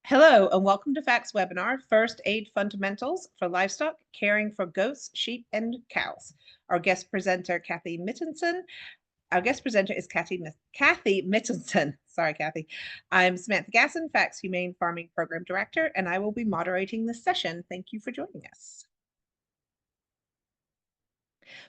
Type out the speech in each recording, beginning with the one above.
Hello, and welcome to FACTS webinar, First Aid Fundamentals for Livestock, Caring for Goats, Sheep, and Cows. Our guest presenter, Kathy Mittenson. Our guest presenter is Kathy Mittenson. Sorry, Kathy. I'm Samantha Gasson, FACTS Humane Farming Program Director, and I will be moderating this session. Thank you for joining us.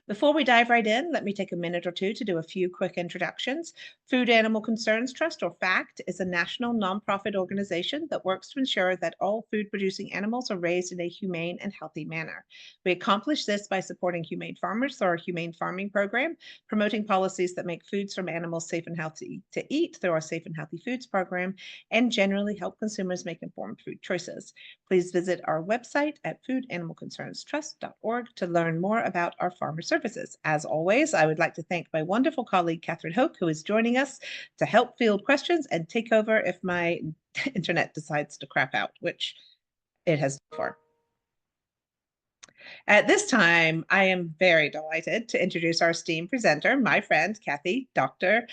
Before we dive right in, let me take a minute or two to do a few quick introductions. Food Animal Concerns Trust, or FACT, is a national nonprofit organization that works to ensure that all food-producing animals are raised in a humane and healthy manner. We accomplish this by supporting humane farmers through our humane farming program, promoting policies that make foods from animals safe and healthy to eat through our Safe and Healthy Foods program, and generally help consumers make informed food choices. Please visit our website at foodanimalconcernstrust.org to learn more about our farmer services. As always, I would like to thank my wonderful colleague, Catherine Hoke, who is joining us to help field questions and take over if my internet decides to crap out, which it has before. At this time, I am very delighted to introduce our esteemed presenter, my friend, Dr.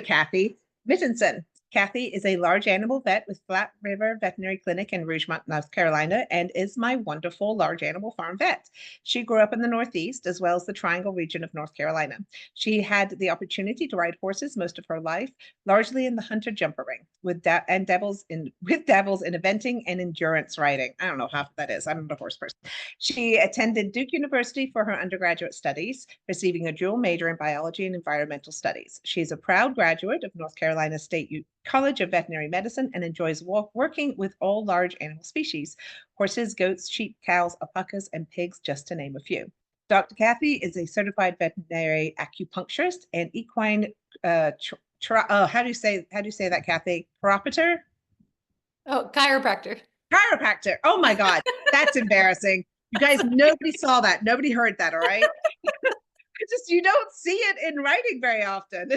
Kathy Mittenson. Kathy is a large animal vet with Flat River Veterinary Clinic in Rougemont, North Carolina, and is my wonderful large animal farm vet. She grew up in the Northeast as well as the Triangle region of North Carolina. She had the opportunity to ride horses most of her life, largely in the hunter-jumper ring, with dabbles in eventing and endurance riding. I don't know half that is. I'm not a horse person. She attended Duke University for her undergraduate studies, receiving a dual major in biology and environmental studies. She is a proud graduate of North Carolina State College of Veterinary Medicine and enjoys working with all large animal species: horses, goats, sheep, cows, alpacas, and pigs, just to name a few. Dr. Kathy is a certified veterinary acupuncturist and equine, how do you say that, Kathy? Chiroperator? Oh, chiropractor. Chiropractor. Oh my God, that's embarrassing. You guys, nobody saw that. Nobody heard that, all right? You don't see it in writing very often.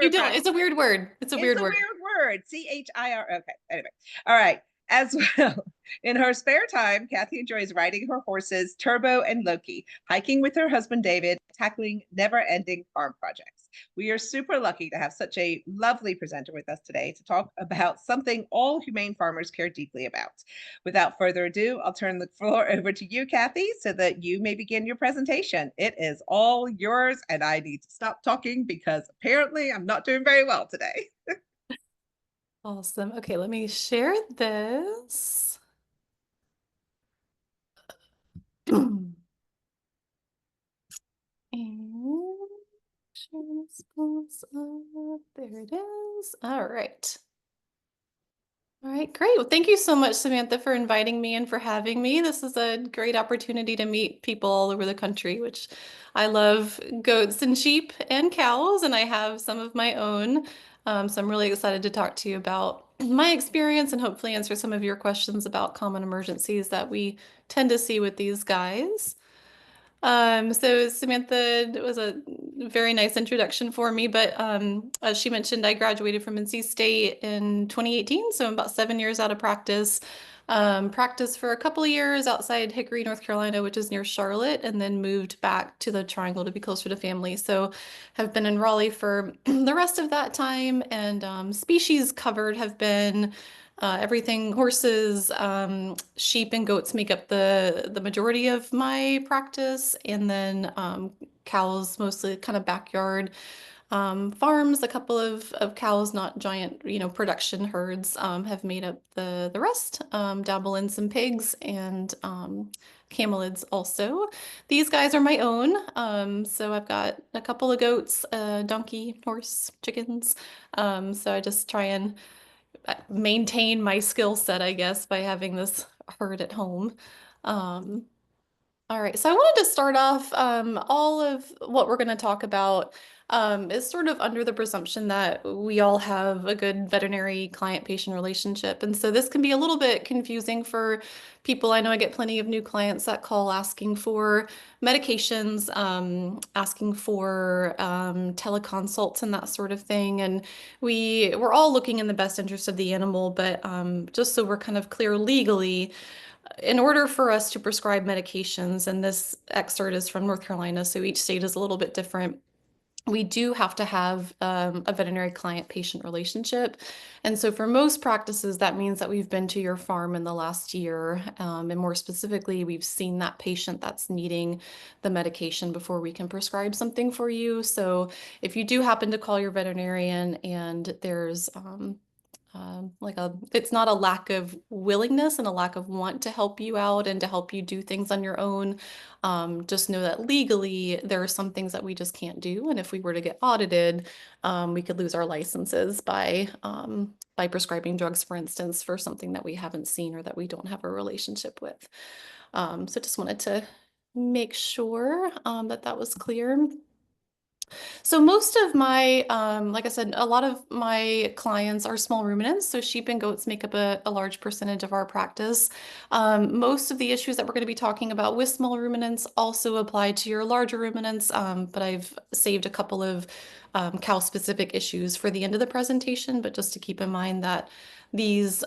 You don't. It's a weird word. It's a weird word. Chir. Okay. Anyway. All right. As well, in her spare time, Kathy enjoys riding her horses, Turbo and Loki, hiking with her husband, David, tackling never-ending farm projects. We are super lucky to have such a lovely presenter with us today to talk about something all humane farmers care deeply about. Without further ado, I'll turn the floor over to you, Kathy, so that you may begin your presentation. It is all yours, and I need to stop talking because apparently I'm not doing very well today. Awesome. Okay, let me share this. And share this goes up. There it is. All right. All right, great. Well, thank you so much, Samantha, for inviting me and for having me. This is a great opportunity to meet people all over the country, which I love goats and sheep and cows, and I have some of my own. So I'm really excited to talk to you about my experience and hopefully answer some of your questions about common emergencies that we tend to see with these guys. So Samantha was a very nice introduction for me, but as she mentioned, I graduated from NC State in 2018, so I'm about 7 years out of practice. Practiced for a couple of years outside Hickory, North Carolina, which is near Charlotte, and then moved back to the Triangle to be closer to family. So have been in Raleigh for the rest of that time, and species covered have been everything horses, sheep, and goats make up the majority of my practice, and then cows, mostly kind of backyard farms. A couple of cows, not giant, production herds, have made up the rest. Dabble in some pigs and camelids also. These guys are my own. So I've got a couple of goats, donkey, horse, chickens. So I just try and maintain my skill set, I guess, by having this herd at home. All right, so I wanted to start off, all of what we're going to talk about is sort of under the presumption that we all have a good veterinary client-patient relationship. And so this can be a little bit confusing for people. I know I get plenty of new clients that call asking for medications, asking for teleconsults and that sort of thing. And we're all looking in the best interest of the animal, but just so we're kind of clear legally, in order for us to prescribe medications, and this excerpt is from North Carolina, so each state is a little bit different. we do have to have a veterinary client-patient relationship. And so for most practices, that means that we've been to your farm in the last year. And more specifically, we've seen that patient that's needing the medication before we can prescribe something for you. So if you do happen to call your veterinarian and there's it's not a lack of willingness and a lack of want to help you out and to help you do things on your own. Just know that legally there are some things that we just can't do. And if we were to get audited, we could lose our licenses by prescribing drugs, for instance, for something that we haven't seen or that we don't have a relationship with. So just wanted to make sure that that was clear. So most of my, like I said, a lot of my clients are small ruminants. So sheep and goats make up a large percentage of our practice. Most of the issues that we're going to be talking about with small ruminants also apply to your larger ruminants, but I've saved a couple of cow-specific issues for the end of the presentation, but just to keep in mind that these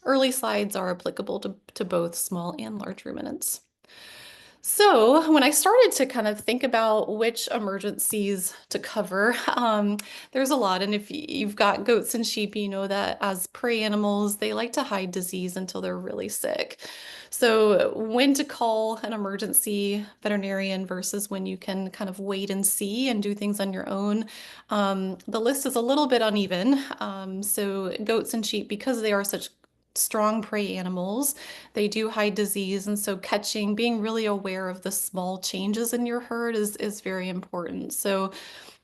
early slides are applicable to both small and large ruminants. So when I started to kind of think about which emergencies to cover, there's a lot. And if you've got goats and sheep, you know that as prey animals, they like to hide disease until they're really sick. So when to call an emergency veterinarian versus when you can kind of wait and see and do things on your own, the list is a little bit uneven. So goats and sheep, because they are such strong prey animals, they do hide disease, and so being really aware of the small changes in your herd is very important. So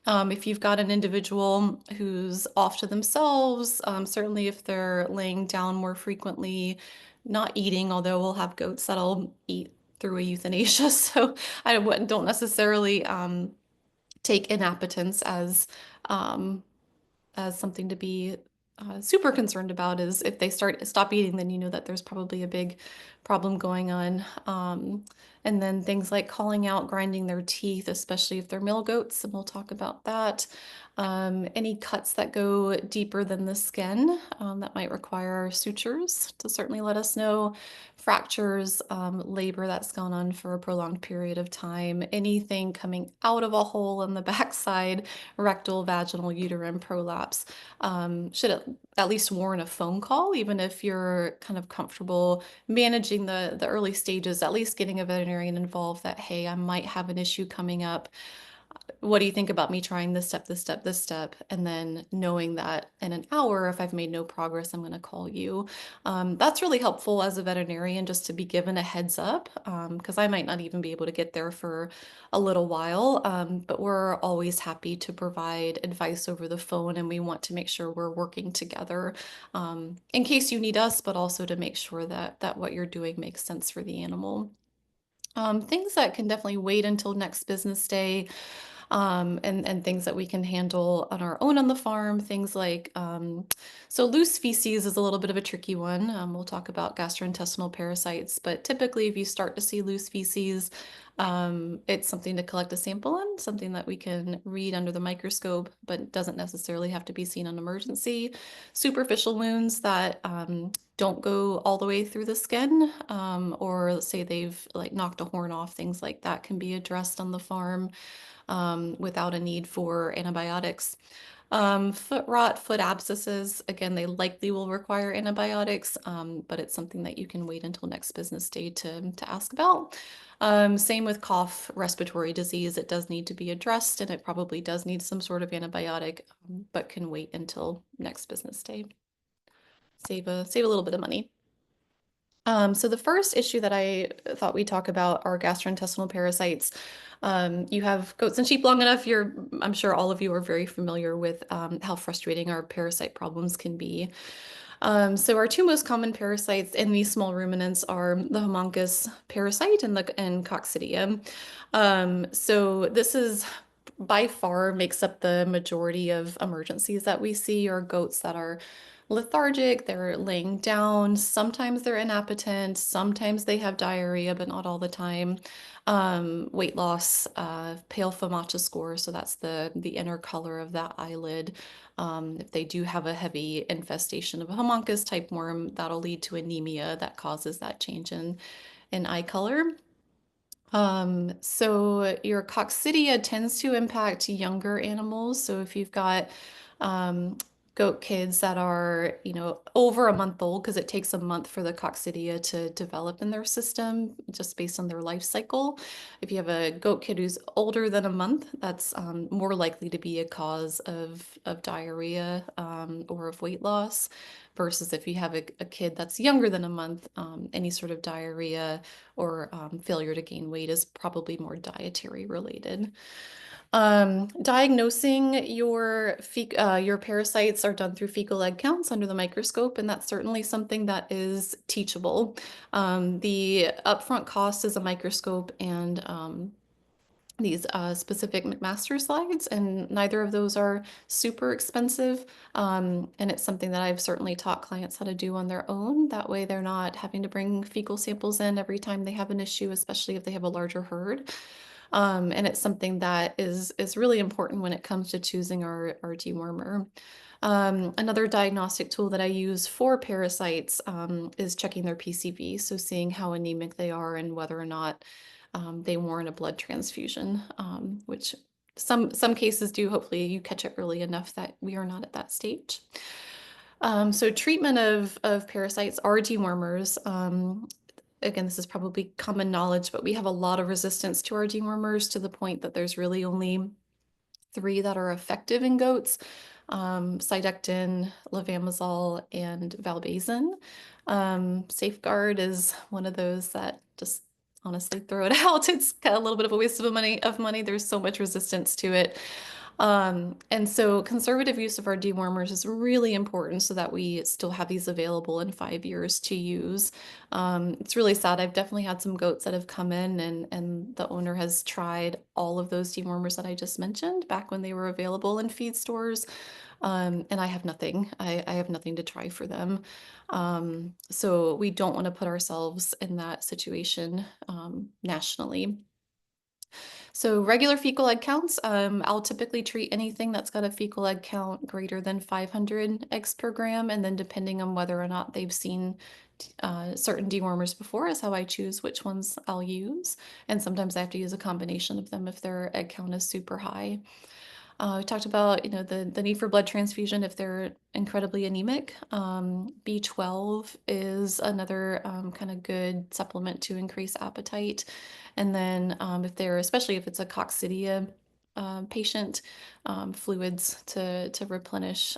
if you've got an individual who's off to themselves, certainly if they're laying down more frequently, not eating, although we'll have goats that'll eat through a euthanasia. So don't necessarily take inappetence um, as something to be super concerned about. Is if they stop eating, then you know that there's probably a big problem going on. And then things like calling out, grinding their teeth, especially if they're male goats, and we'll talk about that. Any cuts that go deeper than the skin that might require sutures to certainly let us know. Fractures, labor that's gone on for a prolonged period of time, anything coming out of a hole in the backside, rectal, vaginal, uterine prolapse, should at least warrant a phone call, even if you're kind of comfortable managing the early stages, at least getting a veterinarian involved that, hey, I might have an issue coming up. What do you think about me trying this step, this step, this step? And then knowing that in an hour, if I've made no progress, I'm going to call you. That's really helpful as a veterinarian just to be given a heads up, because I might not even be able to get there for a little while. But we're always happy to provide advice over the phone, and we want to make sure we're working together in case you need us, but also to make sure that what you're doing makes sense for the animal. Things that can definitely wait until next business day, and things that we can handle on our own on the farm. Things like, so loose feces is a little bit of a tricky one. We'll talk about gastrointestinal parasites, but typically if you start to see loose feces, it's something to collect a sample on, something that we can read under the microscope, but doesn't necessarily have to be seen on emergency. Superficial wounds that don't go all the way through the skin, or let's say they've like knocked a horn off, things like that can be addressed on the farm without a need for antibiotics. Foot rot, foot abscesses, again, they likely will require antibiotics, but it's something that you can wait until next business day to ask about. Same with cough, respiratory disease. It does need to be addressed, and it probably does need some sort of antibiotic, but can wait until next business day. Save a little bit of money. So the first issue that I thought we'd talk about are gastrointestinal parasites. You have goats and sheep long enough, I'm sure all of you are very familiar with how frustrating our parasite problems can be. So our two most common parasites in these small ruminants are the Homunculus parasite and Coccidia. So this is by far makes up the majority of emergencies that we see, or goats that are lethargic, they're laying down, sometimes they're inappetent, sometimes they have diarrhea, but not all the time. Weight loss, pale Fibonacci score, so that's the inner color of that eyelid. If they do have a heavy infestation of a homunculus type worm, that'll lead to anemia that causes that change in eye color. So your coccidia tends to impact younger animals. So if you've got um, goat kids that are, over a month old, because it takes a month for the coccidia to develop in their system, just based on their life cycle. If you have a goat kid who's older than a month, that's more likely to be a cause of diarrhea or of weight loss, versus if you have a kid that's younger than a month, any sort of diarrhea or failure to gain weight is probably more dietary related. Diagnosing your parasites are done through fecal egg counts under the microscope, and that's certainly something that is teachable. The upfront cost is a microscope and these specific McMaster slides, and neither of those are super expensive. And it's something that I've certainly taught clients how to do on their own. That way they're not having to bring fecal samples in every time they have an issue, especially if they have a larger herd. And it's something that is really important when it comes to choosing our dewormer. Another diagnostic tool that I use for parasites is checking their PCV, so seeing how anemic they are and whether or not they warrant a blood transfusion, which some cases do. Hopefully you catch it early enough that we are not at that stage. So treatment of parasites are dewormers. Again, this is probably common knowledge, but we have a lot of resistance to our dewormers to the point that there's really only 3 that are effective in goats: Cydectin, levamisole, and valbazen. Safeguard is one of those that just honestly throw it out. It's got a little bit of a waste of money. There's so much resistance to it. And so conservative use of our dewormers is really important so that we still have these available in 5 years to use. It's really sad. I've definitely had some goats that have come in and the owner has tried all of those dewormers that I just mentioned back when they were available in feed stores. And I have nothing. I have nothing to try for them. So we don't want to put ourselves in that situation nationally. So regular fecal egg counts, I'll typically treat anything that's got a fecal egg count greater than 500 eggs per gram, and then depending on whether or not they've seen certain dewormers before is how I choose which ones I'll use. And sometimes I have to use a combination of them if their egg count is super high. We talked about, the need for blood transfusion if they're incredibly anemic. B12 is another kind of good supplement to increase appetite. And then especially if it's a coccidia patient, fluids to replenish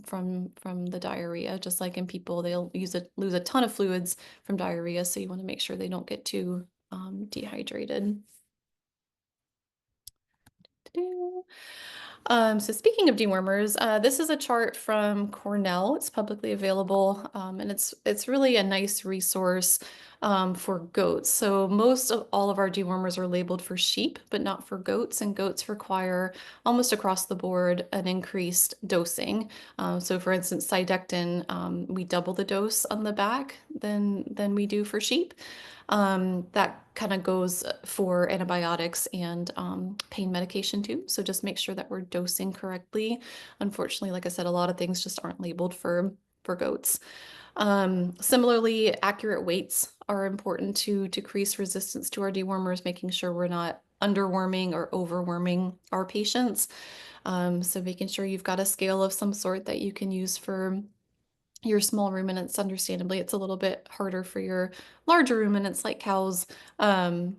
from the diarrhea. Just like in people, they'll lose a ton of fluids from diarrhea, so you want to make sure they don't get too dehydrated. So speaking of dewormers, this is a chart from Cornell. It's publicly available, and it's really a nice resource for goats. So most of all of our dewormers are labeled for sheep, but not for goats, and goats require almost across the board an increased dosing. So for instance, Cydectin, we double the dose on the back than we do for sheep. That kind of goes for antibiotics and pain medication too. So just make sure that we're dosing correctly. Unfortunately, like I said, a lot of things just aren't labeled for goats. Similarly, accurate weights are important to decrease resistance to our dewormers, making sure we're not underworming or overworming our patients. So making sure you've got a scale of some sort that you can use for your small ruminants. Understandably, it's a little bit harder for your larger ruminants like cows. But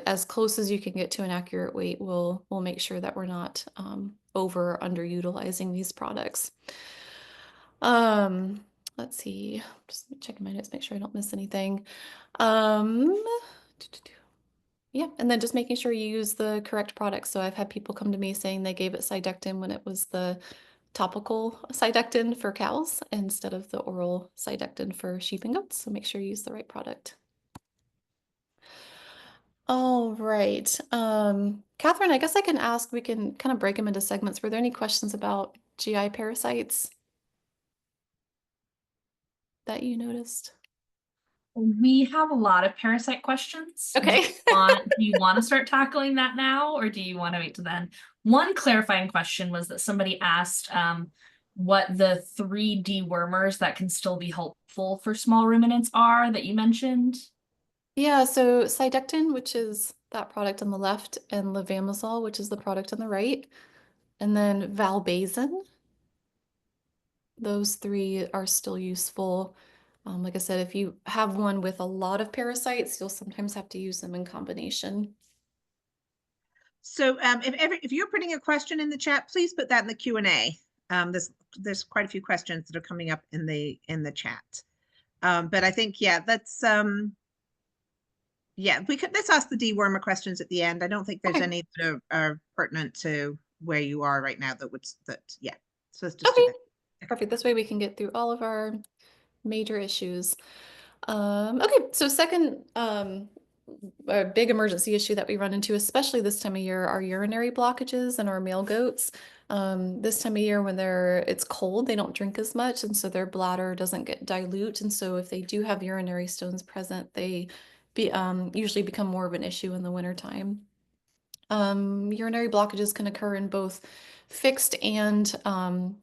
as close as you can get to an accurate weight, we'll make sure that we're not over or underutilizing these products. Let's see, just checking my notes, make sure I don't miss anything. Yeah, and then just making sure you use the correct product. So I've had people come to me saying they gave it Cydectin when it was the topical Cydectin for cows instead of the oral Cydectin for sheep and goats. So make sure you use the right product. All right. Catherine, I guess I can ask, we can kind of break them into segments. Were there any questions about GI parasites that you noticed? We have a lot of parasite questions. Okay. Do you want to start tackling that now, or do you want to wait till then? One clarifying question was that somebody asked what the 3 dewormers that can still be helpful for small ruminants are that you mentioned. Yeah, so Cydectin, which is that product on the left, and Levamisole, which is the product on the right, and then Valbazen. Those three are still useful. Like I said, if you have one with a lot of parasites, you'll sometimes have to use them in combination. So if you're putting a question in the chat, please put that in the Q&A. There's quite a few questions that are coming up in the chat. But I think, yeah, let's ask the dewormer questions at the end. I don't think there's Okay. any that are pertinent to where you are right now yeah. So let's just do Okay, that. perfect. This way we can get through all of our major issues. Okay, so second, a big emergency issue that we run into, especially this time of year, are urinary blockages in our male goats. This time of year when it's cold, they don't drink as much, and so their bladder doesn't get dilute. And so if they do have urinary stones present, they usually become more of an issue in the wintertime. Urinary blockages can occur in both fixed and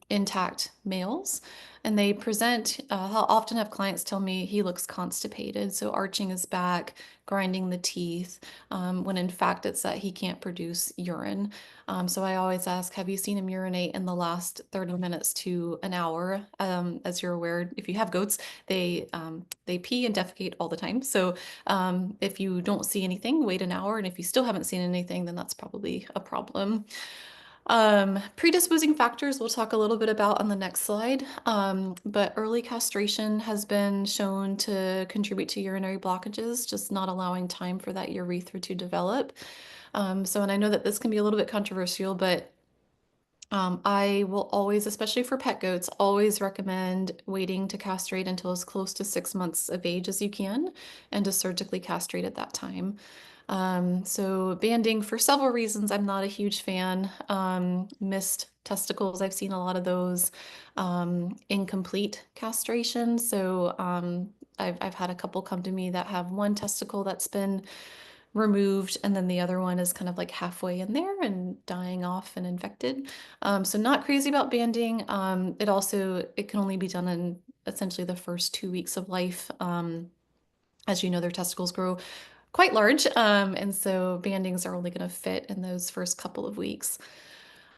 intact males, and they present. I'll often have clients tell me he looks constipated, so arching his back, grinding the teeth, when in fact it's that he can't produce urine. So I always ask, have you seen him urinate in the last 30 minutes to an hour? As you're aware, if you have goats, they pee and defecate all the time. So if you don't see anything, wait an hour. And if you still haven't seen anything, then that's probably a problem. Predisposing factors we'll talk a little bit about on the next slide. But early castration has been shown to contribute to urinary blockages, just not allowing time for that urethra to develop. And I know that this can be a little bit controversial, but I will always, especially for pet goats, always recommend waiting to castrate until as close to 6 months of age as you can and to surgically castrate at that time. So banding, for several reasons, I'm not a huge fan. Missed testicles, I've seen a lot of those. Incomplete castration. So I've had a couple come to me that have one testicle that's been removed, and then the other one is kind of like halfway in there and dying off and infected. So not crazy about banding. It can only be done in essentially the first 2 weeks of life. As you know, their testicles grow quite large, and so bandings are only going to fit in those first couple of weeks.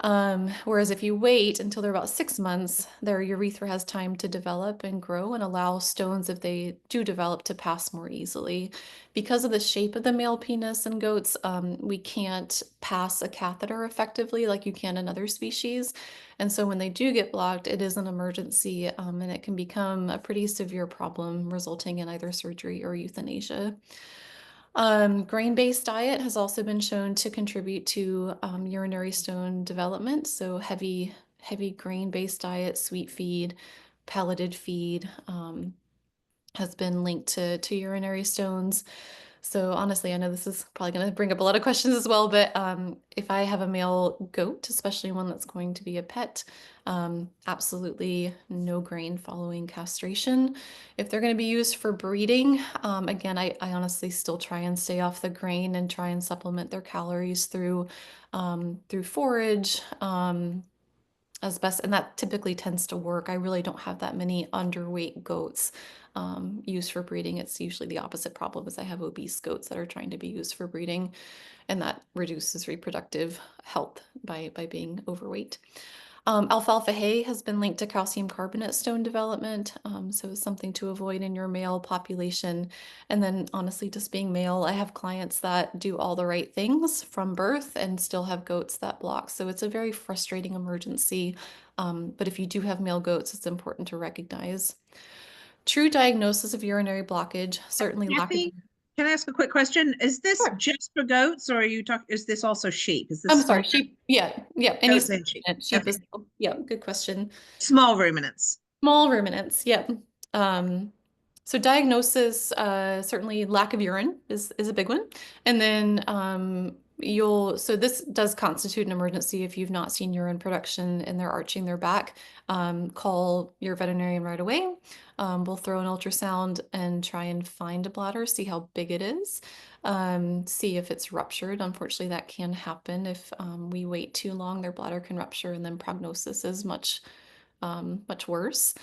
Whereas if you wait until they're about 6 months, their urethra has time to develop and grow and allow stones, if they do develop, to pass more easily. Because of the shape of the male penis in goats, we can't pass a catheter effectively like you can in other species. And so when they do get blocked, it is an emergency, and it can become a pretty severe problem, resulting in either surgery or euthanasia. Grain-based diet has also been shown to contribute to urinary stone development. So heavy grain-based diet, sweet feed, pelleted feed, has been linked to urinary stones. So honestly, I know this is probably going to bring up a lot of questions as well, but if I have a male goat, especially one that's going to be a pet, absolutely no grain following castration. If they're going to be used for breeding, again, I honestly still try and stay off the grain and try and supplement their calories through forage. As best, and that typically tends to work. I really don't have that many underweight goats used for breeding. It's usually the opposite problem, is I have obese goats that are trying to be used for breeding, and that reduces reproductive health by being overweight. Alfalfa hay has been linked to calcium carbonate stone development, so it's something to avoid in your male population. And then honestly, just being male, I have clients that do all the right things from birth and still have goats that block. So it's a very frustrating emergency. But if you do have male goats, it's important to recognize. True diagnosis of urinary blockage, certainly lack of. Kathy, can I ask a quick question? Is this Sure. just for goats, or is this also sheep? Is this I'm small sorry, sheep. Yeah, any goats and sheep? sheep Okay. is, yeah, good question. Small ruminants. Small ruminants, yep. So diagnosis, certainly lack of urine is a big one. And then so this does constitute an emergency if you've not seen urine production and they're arching their back. Call your veterinarian right away. We'll throw an ultrasound and try and find a bladder, see how big it is, see if it's ruptured. Unfortunately, that can happen if we wait too long. Their bladder can rupture, and then prognosis is much worse.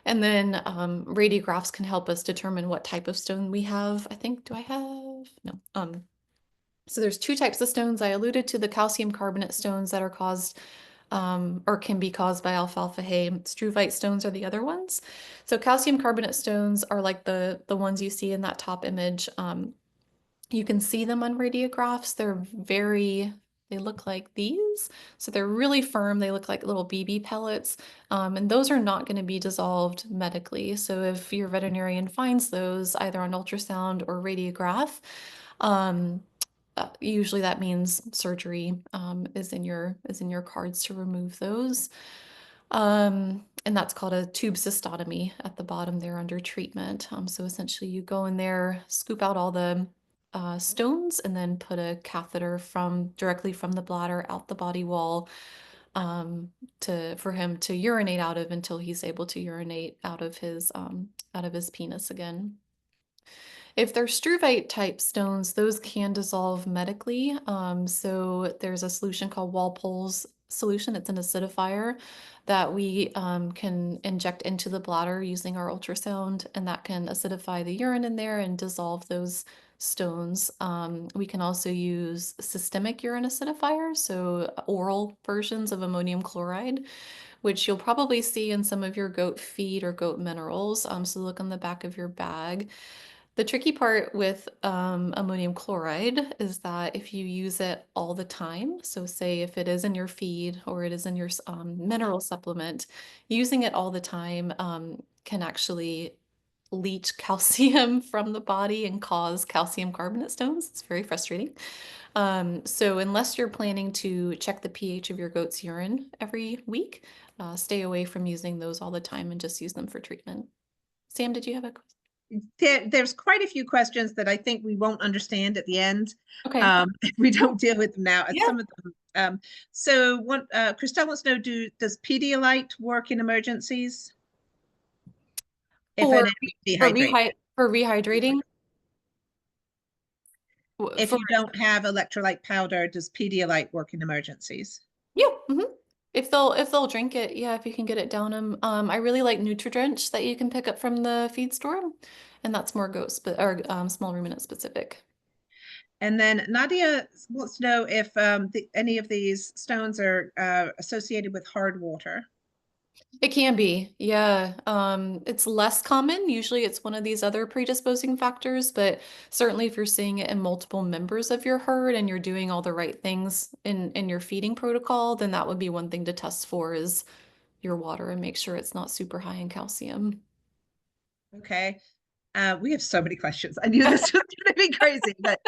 And then radiographs can help us determine what type of stone we have. I think, do I have? No. So there's two types of stones. I alluded to the calcium carbonate stones that are caused or can be caused by alfalfa hay. Struvite stones are the other ones. So calcium carbonate stones are like the ones you see in that top image. You can see them on radiographs. They look like these. So they're really firm. They look like little BB pellets. And those are not going to be dissolved medically. So if your veterinarian finds those either on ultrasound or radiograph, um, usually that means surgery is in your cards to remove those. And that's called a tube cystotomy at the bottom there under treatment. So essentially you go in there, scoop out all the stones, and then put a catheter directly from the bladder out the body wall for him to urinate out of until he's able to urinate out of his penis again. If they're struvite type stones, those can dissolve medically. So there's a solution called Walpole's solution. It's an acidifier that we can inject into the bladder using our ultrasound, and that can acidify the urine in there and dissolve those stones. We can also use systemic urine acidifiers, so oral versions of ammonium chloride, which you'll probably see in some of your goat feed or goat minerals. So look on the back of your bag. The tricky part with ammonium chloride is that if you use it all the time, so say if it is in your feed or it is in your mineral supplement, using it all the time can actually leach calcium from the body and cause calcium carbonate stones. It's very frustrating. So unless you're planning to check the pH of your goat's urine every week, stay away from using those all the time and just use them for treatment. Sam, did you have a question? There's quite a few questions that I think we won't understand at the end. Okay. If we don't deal with them now. Yeah. Some of them. So one, Christelle wants to know, does Pedialyte work in emergencies? If For an dehydrate. for rehydrating. If you don't have electrolyte powder, does Pedialyte work in emergencies? Yeah. If they'll drink it, yeah, if you can get it down them. I really like Nutri-Drench that you can pick up from the feed store, and that's more goat or small ruminant specific. And then Nadia wants to know if any of these stones are associated with hard water. It can be, yeah. It's less common. Usually it's one of these other predisposing factors, but certainly if you're seeing it in multiple members of your herd and you're doing all the right things in your feeding protocol, then that would be one thing to test for is your water and make sure it's not super high in calcium. Okay. We have so many questions. I knew this was going to be crazy, but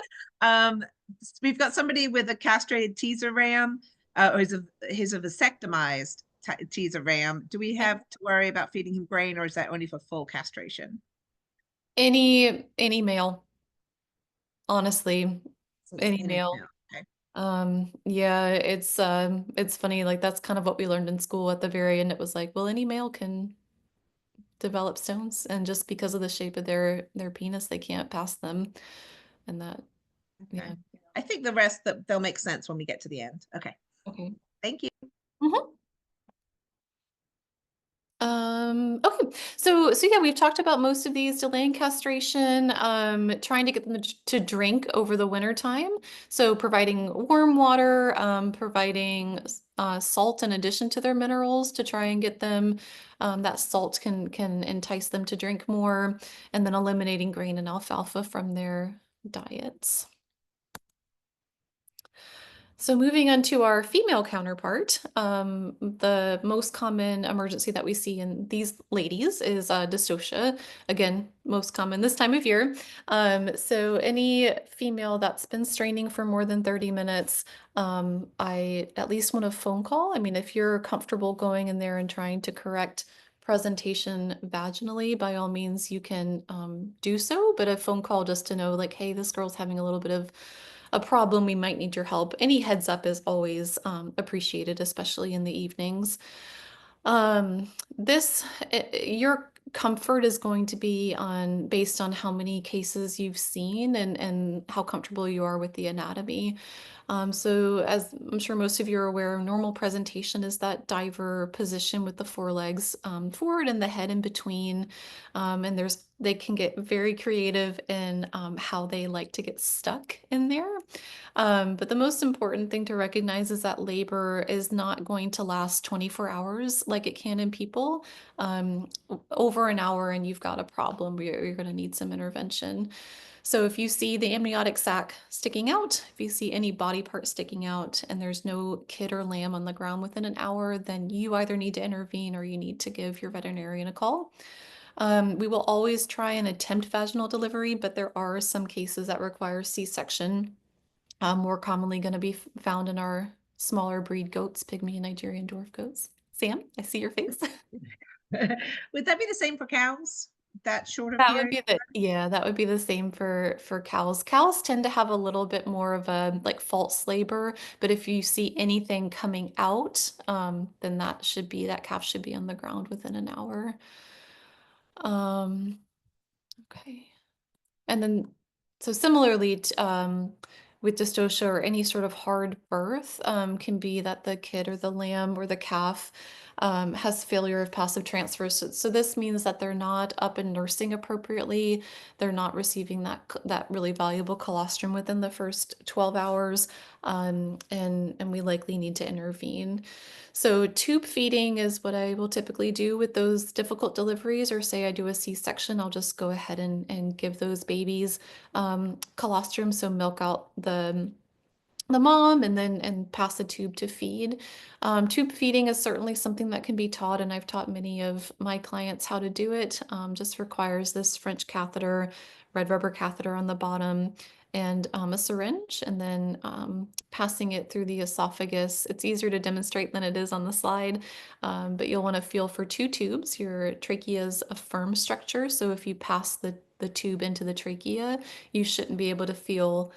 we've got somebody with a castrated teaser ram, or he's a vasectomized teaser ram. Do we have to worry about feeding him grain, or is that only for full castration? Any male, honestly, So any male. Okay. Yeah, it's funny, like that's kind of what we learned in school at the very end. It was like, well, any male can develop stones, and just because of the shape of their penis, they can't pass them. And that, Okay. yeah. I think the rest that they'll make sense when we get to the end. Okay. Okay. Thank you. Okay, so yeah, we've talked about most of these, delaying castration, trying to get them to drink over the winter time. So providing warm water, providing salt in addition to their minerals to try and get them, that salt can entice them to drink more, and then eliminating grain and alfalfa from their diets. So moving on to our female counterpart, the most common emergency that we see in these ladies is dystocia. Again, most common this time of year. So any female that's been straining for more than 30 minutes, I at least want a phone call. I mean, if you're comfortable going in there and trying to correct presentation vaginally, by all means, you can do so, but a phone call just to know like, hey, this girl's having a little bit of a problem, we might need your help. Any heads up is always appreciated, especially in the evenings. Your comfort is going to be based on how many cases you've seen and how comfortable you are with the anatomy. So as I'm sure most of you are aware, normal presentation is that diver position with the forelegs forward and the head in between. And they can get very creative in how they like to get stuck in there. But the most important thing to recognize is that labor is not going to last 24 hours like it can in people. Over an hour and you've got a problem, you're going to need some intervention. So if you see the amniotic sac sticking out, if you see any body part sticking out and there's no kid or lamb on the ground within an hour, then you either need to intervene or you need to give your veterinarian a call. We will always try and attempt vaginal delivery, but there are some cases that require C-section, more commonly going to be found in our smaller breed goats, pygmy and Nigerian dwarf goats. Sam, I see your face. Would that be the same for cows? That shorter That would period? be that would be the same for cows. Cows tend to have a little bit more of a like false labor, but if you see anything coming out, then that calf should be on the ground within an hour. Okay. And then, so similarly, with dystocia or any sort of hard birth, can be that the kid or the lamb or the calf has failure of passive transfer. So this means that they're not up and nursing appropriately. They're not receiving that really valuable colostrum within the first 12 hours, and we likely need to intervene. So tube feeding is what I will typically do with those difficult deliveries, or say I do a C-section, I'll just go ahead and give those babies colostrum, so milk out the mom and pass the tube to feed. Tube feeding is certainly something that can be taught, and I've taught many of my clients how to do it. Just requires this French catheter, red rubber catheter on the bottom, and a syringe, and then passing it through the esophagus. It's easier to demonstrate than it is on the slide, but you'll want to feel for two tubes. Your trachea is a firm structure, so if you pass the tube into the trachea, you shouldn't be able to feel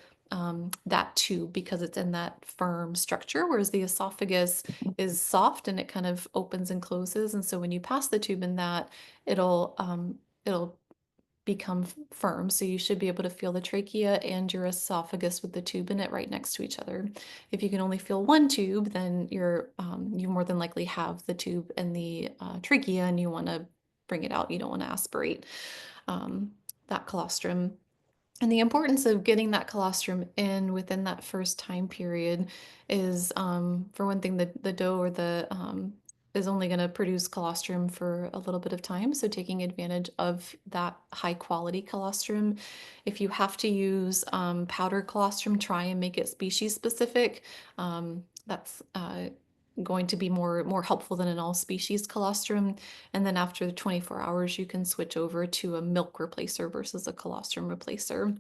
that tube because it's in that firm structure, whereas the esophagus is soft and it kind of opens and closes. And so when you pass the tube in that, it'll become firm. So you should be able to feel the trachea and your esophagus with the tube in it right next to each other. If you can only feel one tube, then you more than likely have the tube and the trachea, and you want to bring it out. You don't want to aspirate that colostrum. And the importance of getting that colostrum in within that first time period is, for one thing, the doe or the is only going to produce colostrum for a little bit of time. So taking advantage of that high quality colostrum. If you have to use powdered colostrum, try and make it species specific. That's going to be more helpful than an all species colostrum. And then after the 24 hours, you can switch over to a milk replacer versus a colostrum replacer.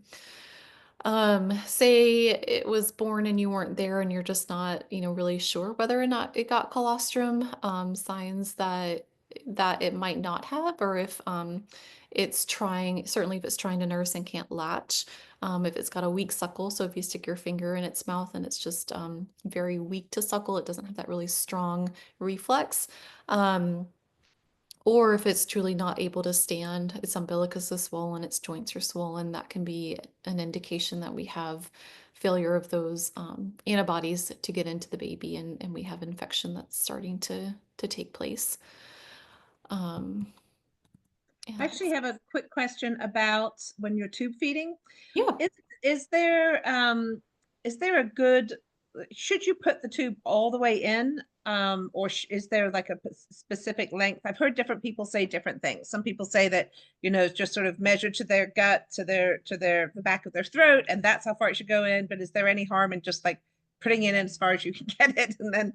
Say it was born and you weren't there and you're just not, really sure whether or not it got colostrum, signs that it might not have, or if certainly if it's trying to nurse and can't latch, if it's got a weak suckle, so if you stick your finger in its mouth and it's just very weak to suckle, it doesn't have that really strong reflex. Or if it's truly not able to stand, its umbilicus is swollen, its joints are swollen, that can be an indication that we have failure of those antibodies to get into the baby, and we have infection that's starting to take place. I actually have a quick question about when you're tube feeding. Yeah. Is there a good, should you put the tube all the way in, or is there like a specific length? I've heard different people say different things. Some people say that, it's just sort of measured to their gut, to the back of their throat, and that's how far it should go in. But is there any harm in just like putting it in as far as you can get it, and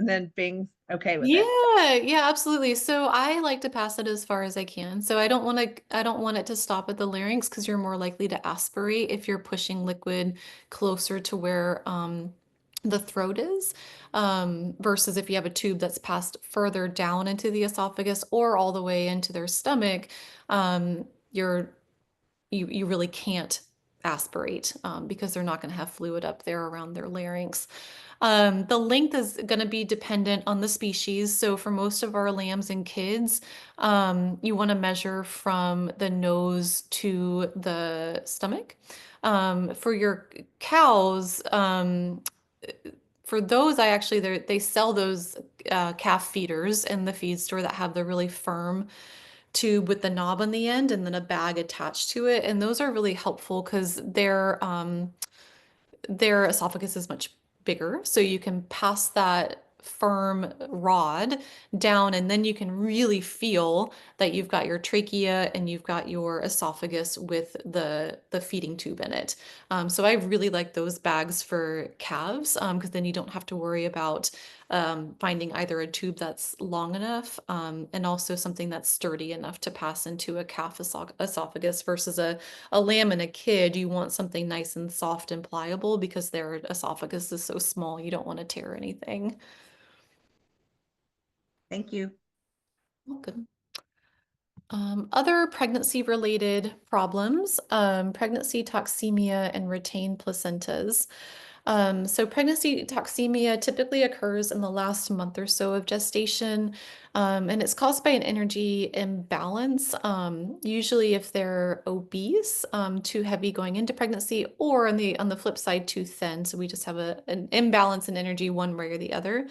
then being okay with it? Yeah, absolutely. So I like to pass it as far as I can. So I don't want it to stop at the larynx, because you're more likely to aspirate if you're pushing liquid closer to where the throat is, versus if you have a tube that's passed further down into the esophagus or all the way into their stomach, you really can't aspirate, because they're not going to have fluid up there around their larynx. The length is going to be dependent on the species. So for most of our lambs and kids, you want to measure from the nose to the stomach. For your cows, for those, they sell those calf feeders in the feed store that have the really firm tube with the knob on the end and then a bag attached to it. And those are really helpful because their esophagus is much bigger, so you can pass that firm rod down, and then you can really feel that you've got your trachea and you've got your esophagus with the feeding tube in it. So I really like those bags for calves because then you don't have to worry about finding either a tube that's long enough and also something that's sturdy enough to pass into a calf esophagus versus a lamb and a kid. You want something nice and soft and pliable because their esophagus is so small, you don't want to tear anything. Thank you. Welcome. Other pregnancy-related problems, pregnancy toxemia and retained placentas. So pregnancy toxemia typically occurs in the last month or so of gestation, and it's caused by an energy imbalance. Usually if they're obese, too heavy going into pregnancy, or on the flip side, too thin. So we just have an imbalance in energy one way or the other.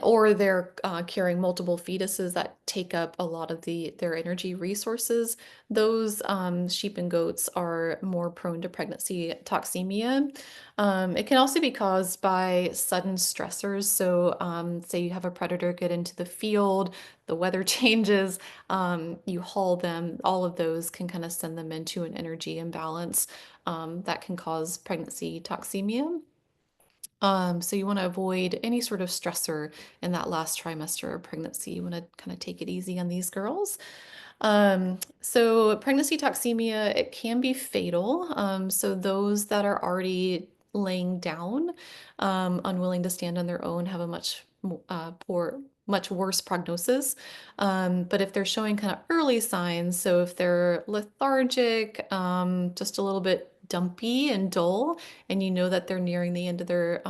Or they're carrying multiple fetuses that take up a lot of their energy resources. Those sheep and goats are more prone to pregnancy toxemia. It can also be caused by sudden stressors. So say you have a predator get into the field, the weather changes, you haul them, all of those can kind of send them into an energy imbalance that can cause pregnancy toxemia. So you want to avoid any sort of stressor in that last trimester of pregnancy. You want to kind of take it easy on these girls. So pregnancy toxemia, it can be fatal. So those that are already laying down, unwilling to stand on their own, have a much worse prognosis. But if they're showing kind of early signs, so if they're lethargic, just a little bit dumpy and dull, and you know that they're nearing the end of their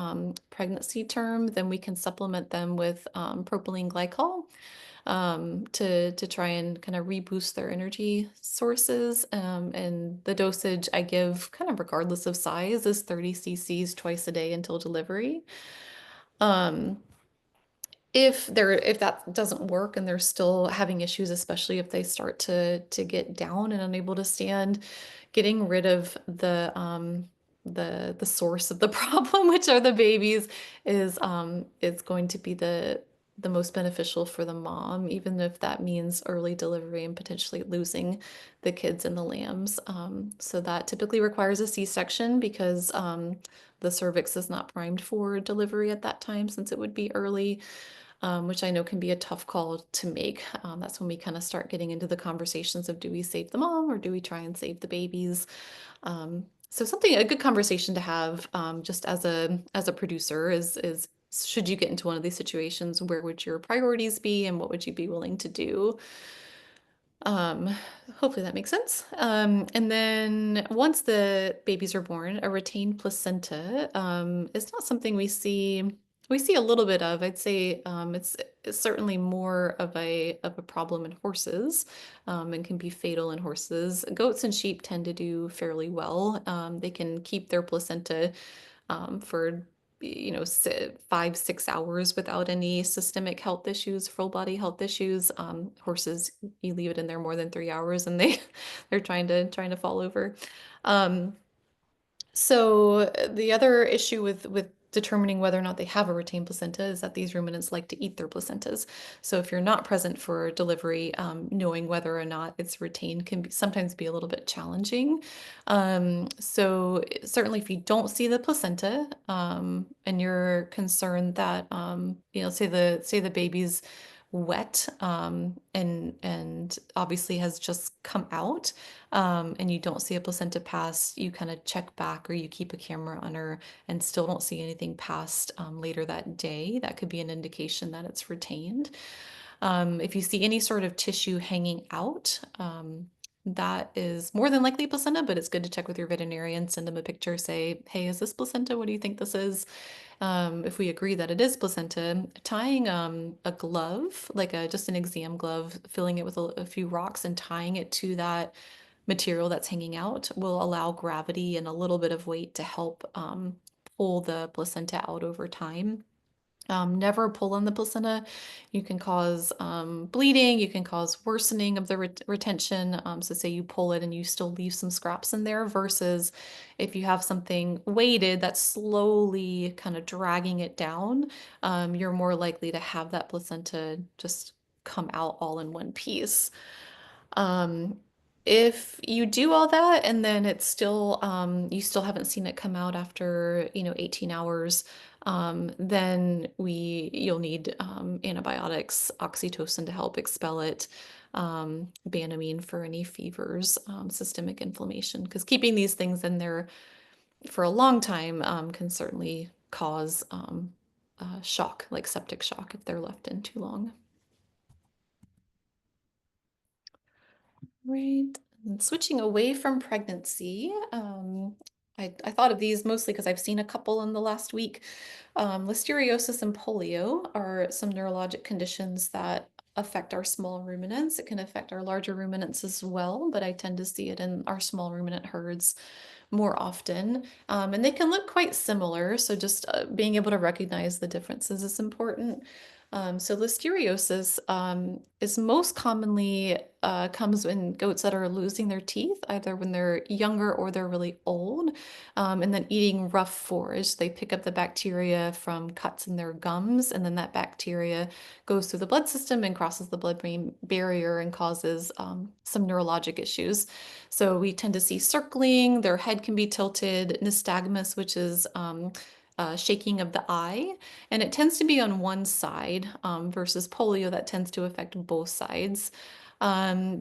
pregnancy term, then we can supplement them with propylene glycol to try and kind of reboost their energy sources. And the dosage I give, kind of regardless of size, is 30 cc's twice a day until delivery. If that doesn't work and they're still having issues, especially if they start to get down and unable to stand, getting rid of the source of the problem, which are the babies, is going to be the most beneficial for the mom, even if that means early delivery and potentially losing the kids and the lambs. So that typically requires a C-section because the cervix is not primed for delivery at that time, since it would be early. Which I know can be a tough call to make. That's when we kind of start getting into the conversations of, do we save the mom or do we try and save the babies? So a good conversation to have just as a producer is should you get into one of these situations, where would your priorities be and what would you be willing to do? Hopefully that makes sense. And then once the babies are born, a retained placenta is not something we see a little bit of. I'd say it's certainly more of a problem in horses and can be fatal in horses. Goats and sheep tend to do fairly well. They can keep their placenta for 5-6 hours without any systemic health issues, full body health issues. Horses, you leave it in there more than 3 hours and they're trying to fall over. So the other issue with determining whether or not they have a retained placenta is that these ruminants like to eat their placentas. So if you're not present for delivery, knowing whether or not it's retained can sometimes be a little bit challenging. So certainly if you don't see the placenta and you're concerned that say the baby's wet and obviously has just come out and you don't see a placenta pass, you kind of check back or you keep a camera on her and still don't see anything past later that day. That could be an indication that it's retained. If you see any sort of tissue hanging out, that is more than likely placenta, but it's good to check with your veterinarian, send them a picture, say, hey, is this placenta? What do you think this is? If we agree that it is placenta, tying a glove, like just an exam glove, filling it with a few rocks and tying it to that material that's hanging out will allow gravity and a little bit of weight to help pull the placenta out over time. Never pull on the placenta. You can cause bleeding, you can cause worsening of the retention. So say you pull it and you still leave some scraps in there, versus if you have something weighted that's slowly kind of dragging it down, you're more likely to have that placenta just come out all in one piece. Um, if you do all that and then it's still you still haven't seen it come out after 18 hours, then you'll need antibiotics, oxytocin to help expel it, Banamine for any fevers, systemic inflammation, because keeping these things in there for a long time can certainly cause shock, like septic shock, if they're left in too long. Right. And switching away from pregnancy, I thought of these mostly because I've seen a couple in the last week. Listeriosis and polio are some neurologic conditions that affect our small ruminants. It can affect our larger ruminants as well, but I tend to see it in our small ruminant herds more often. And they can look quite similar, so just being able to recognize the differences is important. So listeriosis is most commonly comes in goats that are losing their teeth, either when they're younger or they're really old, and then eating rough forage. They pick up the bacteria from cuts in their gums, and then that bacteria goes through the blood system and crosses the blood-brain barrier and causes some neurologic issues. So we tend to see circling, their head can be tilted, nystagmus, which is shaking of the eye, and it tends to be on one side versus polio that tends to affect both sides.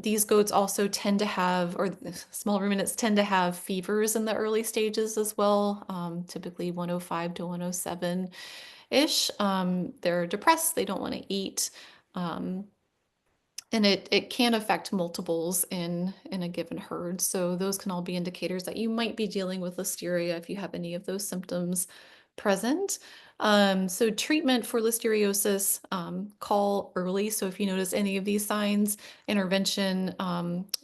These goats also tend to have, or small ruminants tend to have fevers in the early stages as well, typically 105 to 107-ish. They're depressed, they don't want to eat. And it can affect multiples in a given herd. So those can all be indicators that you might be dealing with listeria if you have any of those symptoms present. So treatment for listeriosis, call early. So if you notice any of these signs, intervention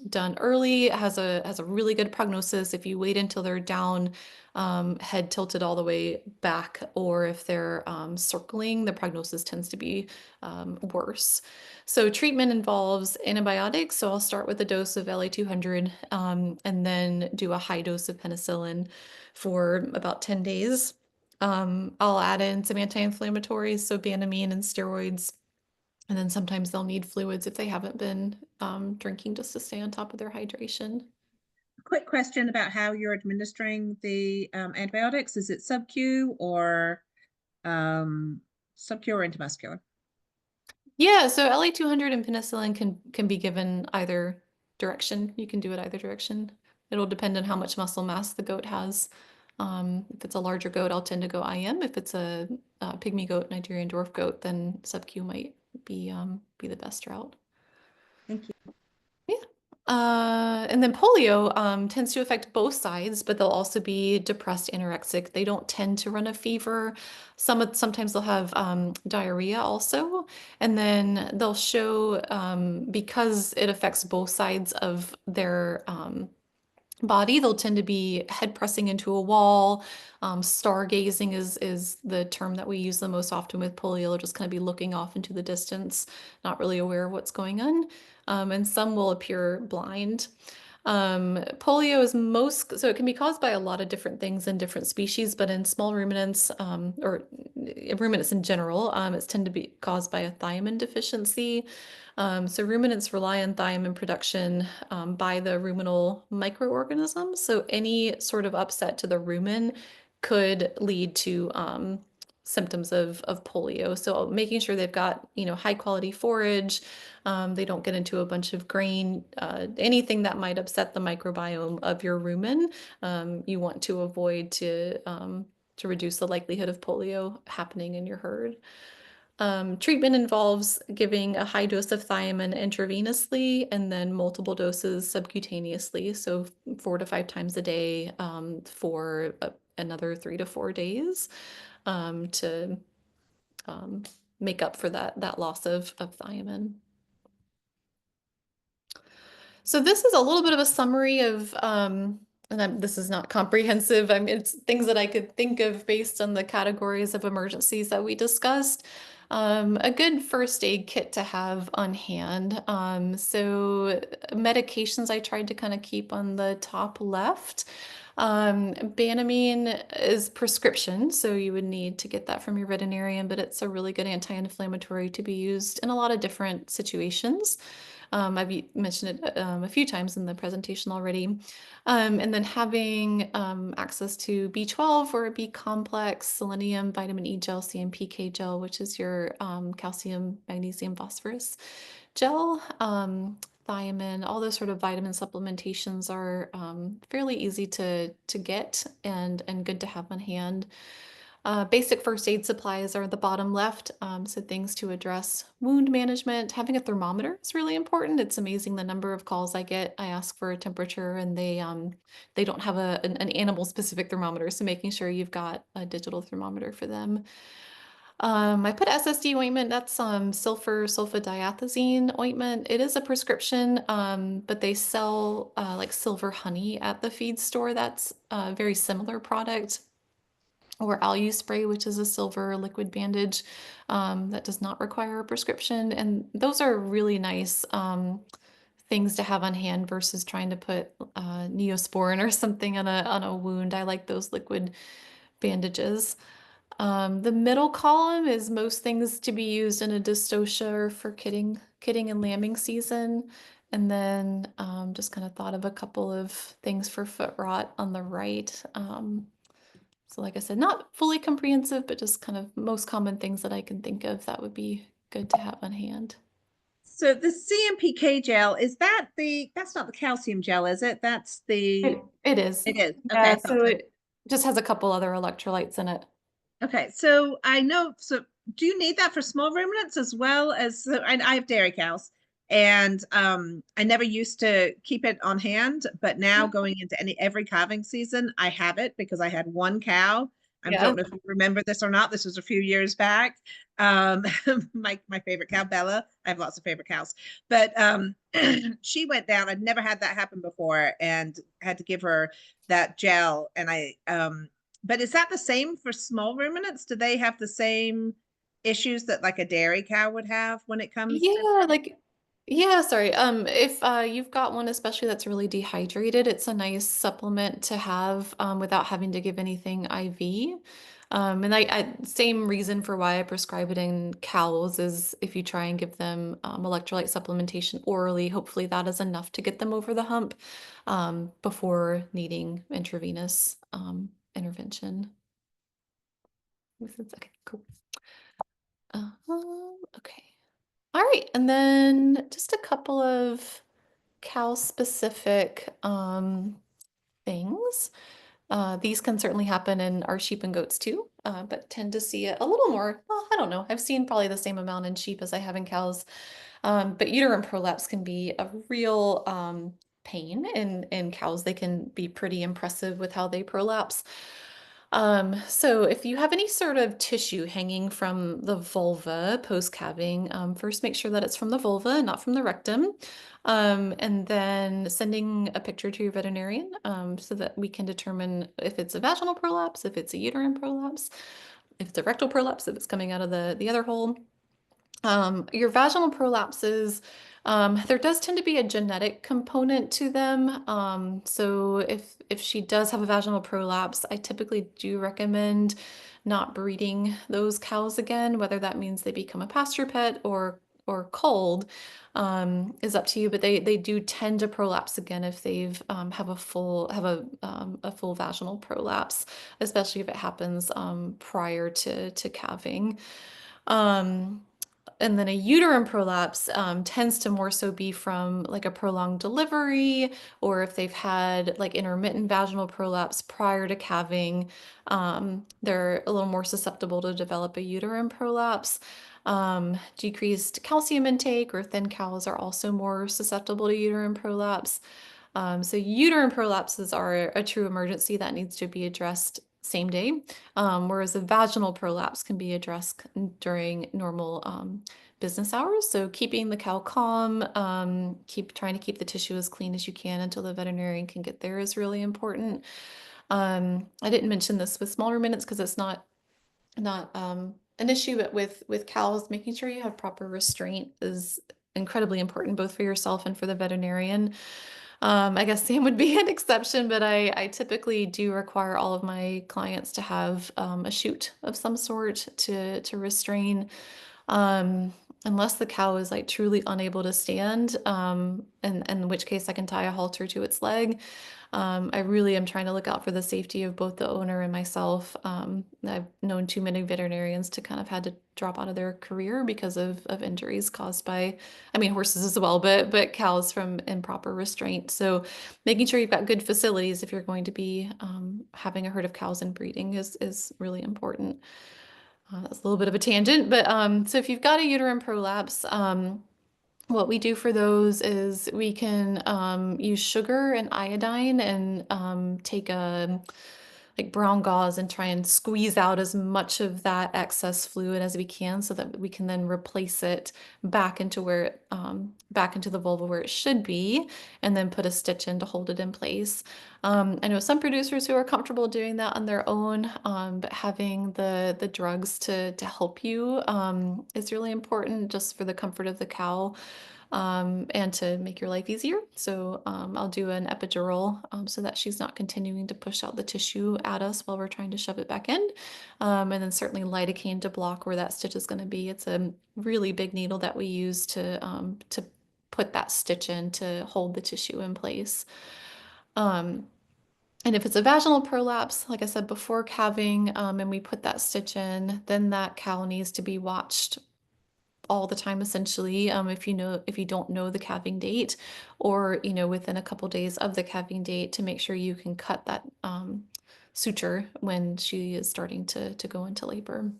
done early has a really good prognosis. If you wait until they're down, head tilted all the way back, or if they're circling, the prognosis tends to be worse. So treatment involves antibiotics. So I'll start with a dose of LA200 and then do a high dose of penicillin for about 10 days. I'll add in some anti-inflammatories, so Banamine and steroids. And then sometimes they'll need fluids if they haven't been drinking, just to stay on top of their hydration. Quick question about how you're administering the antibiotics. Is it sub-Q or sub-Q or intramuscular? Yeah, so LA200 and penicillin can be given either direction. You can do it either direction. It'll depend on how much muscle mass the goat has. If it's a larger goat, I'll tend to go IM. If it's a pygmy goat, Nigerian dwarf goat, then sub-Q might be the best route. Thank you. Yeah. And then polio tends to affect both sides, but they'll also be depressed, anorexic. They don't tend to run a fever. Sometimes they'll have diarrhea also, and then they'll show, because it affects both sides of their body, they'll tend to be head pressing into a wall. Stargazing is the term that we use the most often with polio. They'll just kind of be looking off into the distance, not really aware of what's going on. And some will appear blind. Polio is so it can be caused by a lot of different things in different species, but in small ruminants, or ruminants in general, it's tend to be caused by a thiamine deficiency. So ruminants rely on thiamine production by the ruminal microorganisms. So any sort of upset to the rumen could lead to symptoms of polio. So making sure they've got, high quality forage, they don't get into a bunch of grain, anything that might upset the microbiome of your rumen, you want to avoid to reduce the likelihood of polio happening in your herd. Treatment involves giving a high dose of thiamine intravenously and then multiple doses subcutaneously, so 4 to 5 times a day for another 3 to 4 days to make up for that loss of thiamine. So this is a little bit of a summary of this is not comprehensive. I mean, it's things that I could think of based on the categories of emergencies that we discussed. A good first aid kit to have on hand. So medications I tried to kind of keep on the top left. Banamine is prescription, so you would need to get that from your veterinarian, but it's a really good anti-inflammatory to be used in a lot of different situations. I've mentioned it a few times in the presentation already. And then having access to B12 or a B complex, selenium, vitamin E gel, CMPK gel, which is your calcium, magnesium, phosphorus gel, thiamine, all those sort of vitamin supplementations are fairly easy to get and good to have on hand. Basic first aid supplies are the bottom left, so things to address wound management. Having a thermometer is really important. It's amazing the number of calls I get. I ask for a temperature and they don't have an animal specific thermometer, so making sure you've got a digital thermometer for them. I put SSD ointment, that's sulfur sulfadiazine ointment. It is a prescription, but they sell like silver honey at the feed store. That's a very similar product. Or Alu spray, which is a silver liquid bandage that does not require a prescription. And those are really nice things to have on hand versus trying to put Neosporin or something on a wound. I like those liquid bandages. The middle column is most things to be used in a dystocia or for kitting and lambing season. And then just kind of thought of a couple of things for foot rot on the right. So like I said, not fully comprehensive, but just kind of most common things that I can think of that would be good to have on hand. So the CMPK gel, that's not the calcium gel, is it? That's It is. it is. Okay, Yeah, I thought so so. it just has a couple other electrolytes in it. Okay, so I know. So do you need that for small ruminants as well as? So I have dairy cows, and I never used to keep it on hand, but now going into every calving season, I have it because I had one cow. I Yeah. don't know if you remember this or not. This was a few years back. Um, my favorite cow, Bella. I have lots of favorite cows, but she went down. I'd never had that happen before, and had to give her that gel, and but is that the same for small ruminants? Do they have the same issues that like a dairy cow would have when it comes to? Yeah, like yeah, sorry. If you've got one especially that's really dehydrated, it's a nice supplement to have without having to give anything IV. And same reason for why I prescribe it in cows is if you try and give them electrolyte supplementation orally, hopefully that is enough to get them over the hump before needing intravenous intervention. Okay, cool. Okay. All right, and then just a couple of cow specific things. These can certainly happen in our sheep and goats too, but tend to see it a little more. Well, I don't know. I've seen probably the same amount in sheep as I have in cows. But uterine prolapse can be a real pain in cows. They can be pretty impressive with how they prolapse. So if you have any sort of tissue hanging from the vulva post-calving, first make sure that it's from the vulva, not from the rectum. And then sending a picture to your veterinarian so that we can determine if it's a vaginal prolapse, if it's a uterine prolapse, if it's a rectal prolapse, if it's coming out of the other hole. Your vaginal prolapses, there does tend to be a genetic component to them. So if she does have a vaginal prolapse, I typically do recommend not breeding those cows again, whether that means they become a pasture pet or culled, is up to you. But they do tend to prolapse again if they've have a full vaginal prolapse, especially if it happens prior to calving. Um, and then a uterine prolapse tends to more so be from like a prolonged delivery, or if they've had like intermittent vaginal prolapse prior to calving, they're a little more susceptible to develop a uterine prolapse. Decreased calcium intake or thin cows are also more susceptible to uterine prolapse. So uterine prolapses are a true emergency that needs to be addressed same day, whereas a vaginal prolapse can be addressed during normal business hours. So keeping the cow calm, trying to keep the tissue as clean as you can until the veterinarian can get there is really important. I didn't mention this with small ruminants because it's not an issue, but with cows, making sure you have proper restraint is incredibly important, both for yourself and for the veterinarian. I guess Sam would be an exception, but I typically do require all of my clients to have a chute of some sort to restrain, unless the cow is like truly unable to stand, and in which case I can tie a halter to its leg. I really am trying to look out for the safety of both the owner and myself. I've known too many veterinarians to kind of had to drop out of their career because of injuries caused by, I mean, horses as well, but cows from improper restraint. So making sure you've got good facilities if you're going to be having a herd of cows and breeding is really important. That's a little bit of a tangent, but so if you've got a uterine prolapse, what we do for those is we can use sugar and iodine and take a like brown gauze and try and squeeze out as much of that excess fluid as we can so that we can then replace it back into where back into the vulva where it should be, and then put a stitch in to hold it in place. I know some producers who are comfortable doing that on their own, but having the drugs to help you is really important just for the comfort of the cow, and to make your life easier. So I'll do an epidural so that she's not continuing to push out the tissue at us while we're trying to shove it back in. And then certainly lidocaine to block where that stitch is going to be. It's a really big needle that we use to put that stitch in to hold the tissue in place. And if it's a vaginal prolapse, like I said, before calving, and we put that stitch in, then that cow needs to be watched all the time, essentially. If you don't know the calving date, or within a couple days of the calving date, to make sure you can cut that suture when she is starting to go into labor.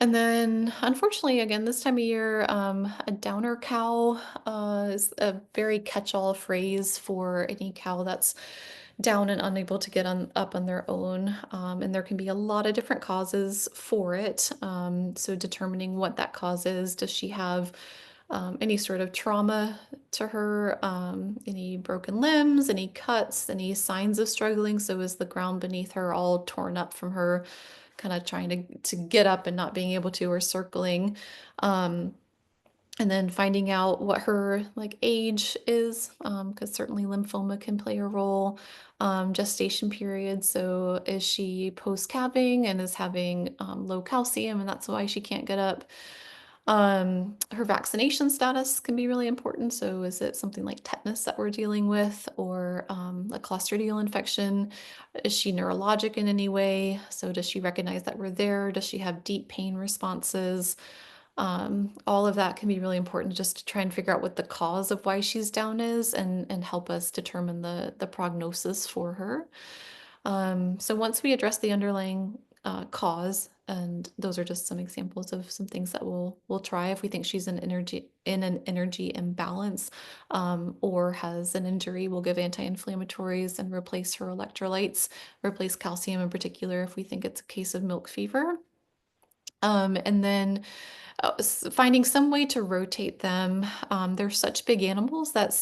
And then, unfortunately, again, this time of year, a downer cow is a very catch-all phrase for any cow that's down and unable to get up on their own. And there can be a lot of different causes for it. So determining what that cause is, does she have any sort of trauma to her, any broken limbs, any cuts, any signs of struggling? So is the ground beneath her all torn up from her kind of trying to get up and not being able to, or circling? And then finding out what her age is, because certainly lymphoma can play a role. Gestation period. So is she post-calving and is having low calcium, and that's why she can't get up? Her vaccination status can be really important. So is it something like tetanus that we're dealing with, or a clostridial infection? Is she neurologic in any way? So does she recognize that we're there? Does she have deep pain responses? All of that can be really important just to try and figure out what the cause of why she's down is, and help us determine the prognosis for her. So once we address the underlying cause, and those are just some examples of some things that we'll try if we think she's in an energy imbalance, or has an injury. We'll give anti-inflammatories and replace her electrolytes, replace calcium in particular if we think it's a case of milk fever. And then finding some way to rotate them. They're such big animals that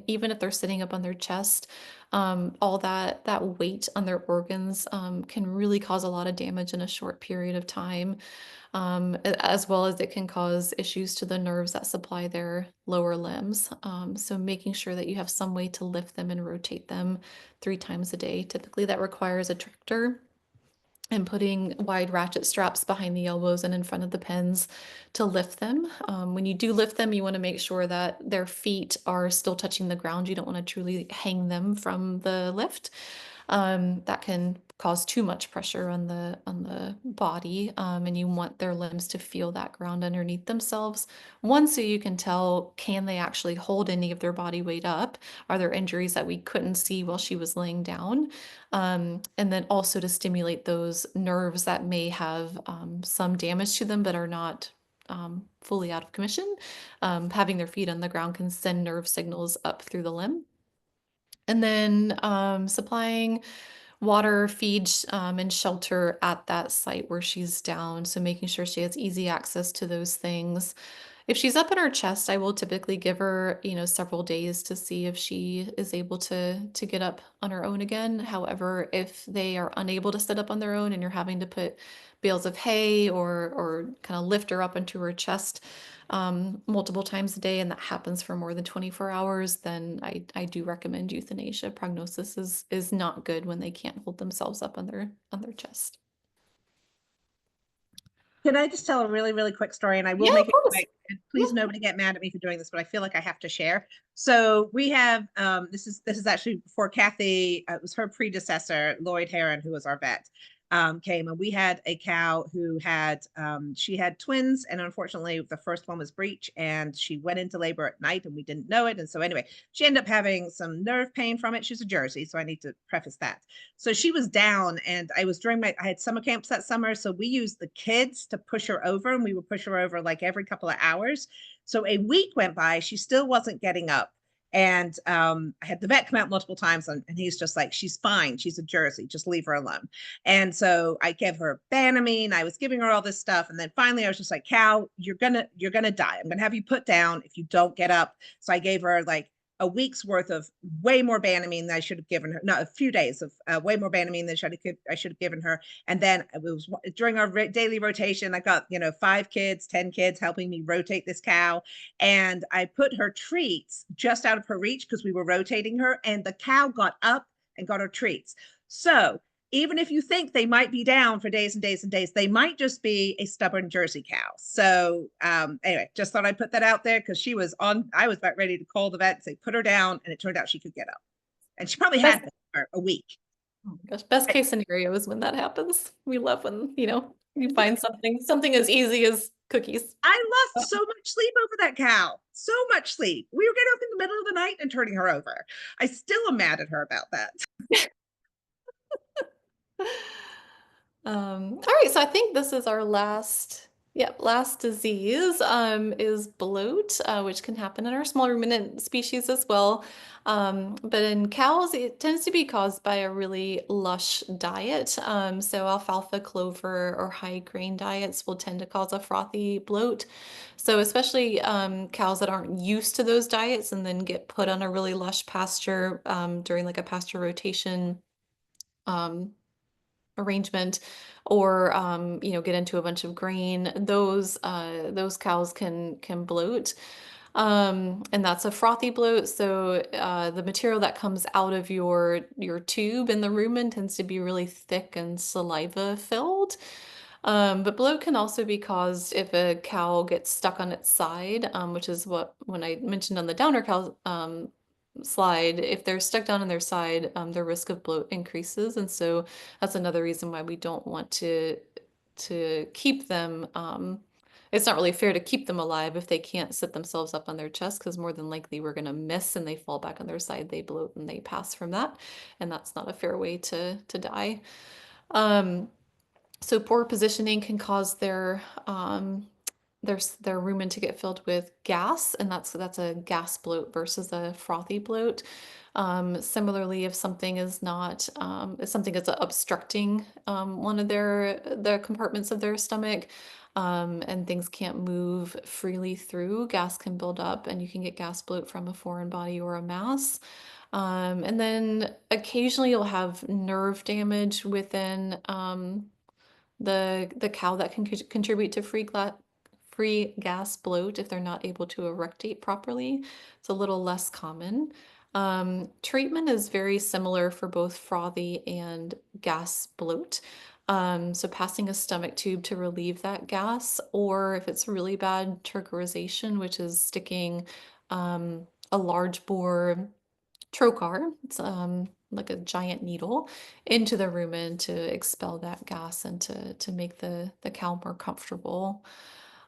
even if they're sitting up on their chest, all that weight on their organs can really cause a lot of damage in a short period of time, as well as it can cause issues to the nerves that supply their lower limbs. So making sure that you have some way to lift them and rotate them 3 times a day. Typically that requires a tractor, and putting wide ratchet straps behind the elbows and in front of the pens to lift them. When you do lift them, you want to make sure that their feet are still touching the ground. You don't want to truly hang them from the lift. That can cause too much pressure on the body, and you want their limbs to feel that ground underneath themselves. One, so you can tell, can they actually hold any of their body weight up? Are there injuries that we couldn't see while she was laying down? And then also to stimulate those nerves that may have some damage to them but are not fully out of commission. Having their feet on the ground can send nerve signals up through the limb. And then supplying water, feed, and shelter at that site where she's down. So making sure she has easy access to those things. If she's up in her chest, I will typically give her, several days to see if she is able to get up on her own again. However, if they are unable to sit up on their own and you're having to put bales of hay or kind of lift her up into her chest multiple times a day, and that happens for more than 24 hours, then I do recommend euthanasia. Prognosis is not good when they can't hold themselves up on their chest. Can I just tell a really, really quick story? And I will Yeah, make of it course. quick. And please, Yeah. nobody get mad at me for doing this, but I feel like I have to share. So we have this is actually before Kathy. It was her predecessor, Lloyd Heron, who was our vet. Came, and we had a cow who had she had twins, and unfortunately the first one was breech, and she went into labor at night and we didn't know it. And so anyway, she ended up having some nerve pain from it. She's a Jersey, so I need to preface that. So she was down, and I had summer camps that summer, so we used the kids to push her over, and we would push her over like every couple of hours. So a week went by, she still wasn't getting up. And I had the vet come out multiple times, and he's just like, she's fine. She's a Jersey. Just leave her alone. And so I gave her Banamine. I was giving her all this stuff. And then finally I was just like, Cal, you're gonna die. I'm gonna have you put down if you don't get up. So I gave her like a week's worth of way more Banamine than I should have given her. No, a few days of way more Banamine than I should have given her. And then it was during our daily rotation. I got 5 kids, 10 kids helping me rotate this cow, and I put her treats just out of her reach because we were rotating her, and the cow got up and got her treats. So even if you think they might be down for days and days and days, they might just be a stubborn Jersey cow. So anyway, just thought I'd put that out there because I was about ready to call the vet and say, put her down. And it turned out she could get up. And she probably Best, had been for a week. oh my gosh, best case scenario is when that happens. We love when, you find something as easy as cookies. I lost so much sleep over that cow. So much sleep. We were getting up in the middle of the night and turning her over. I still am mad at her about that. All right, so I think this is our last disease, is bloat, which can happen in our small ruminant species as well. But in cows, it tends to be caused by a really lush diet. So alfalfa, clover, or high grain diets will tend to cause a frothy bloat. So especially cows that aren't used to those diets and then get put on a really lush pasture during like a pasture rotation. Um, Arrangement, or get into a bunch of grain, those cows can bloat, and that's a frothy bloat. So the material that comes out of your tube in the rumen tends to be really thick and saliva filled. But bloat can also be caused if a cow gets stuck on its side, which is what when I mentioned on the downer cow slide, if they're stuck down on their side, their risk of bloat increases, and so that's another reason why we don't want to keep them. It's not really fair to keep them alive if they can't sit themselves up on their chest, because more than likely we're going to miss and they fall back on their side, they bloat and they pass from that, and that's not a fair way to die. So poor positioning can cause their rumen to get filled with gas, and that's a gas bloat versus a frothy bloat. Similarly, if something is not if something is obstructing one of the compartments of their stomach, and things can't move freely through, gas can build up, and you can get gas bloat from a foreign body or a mass. And then occasionally you'll have nerve damage within the cow that can contribute to free gas bloat if they're not able to eructate properly. It's a little less common. Treatment is very similar for both frothy and gas bloat. So passing a stomach tube to relieve that gas, or if it's really bad, turgidization, which is sticking a large bore trocar, it's like a giant needle, into the rumen to expel that gas and to make the cow more comfortable.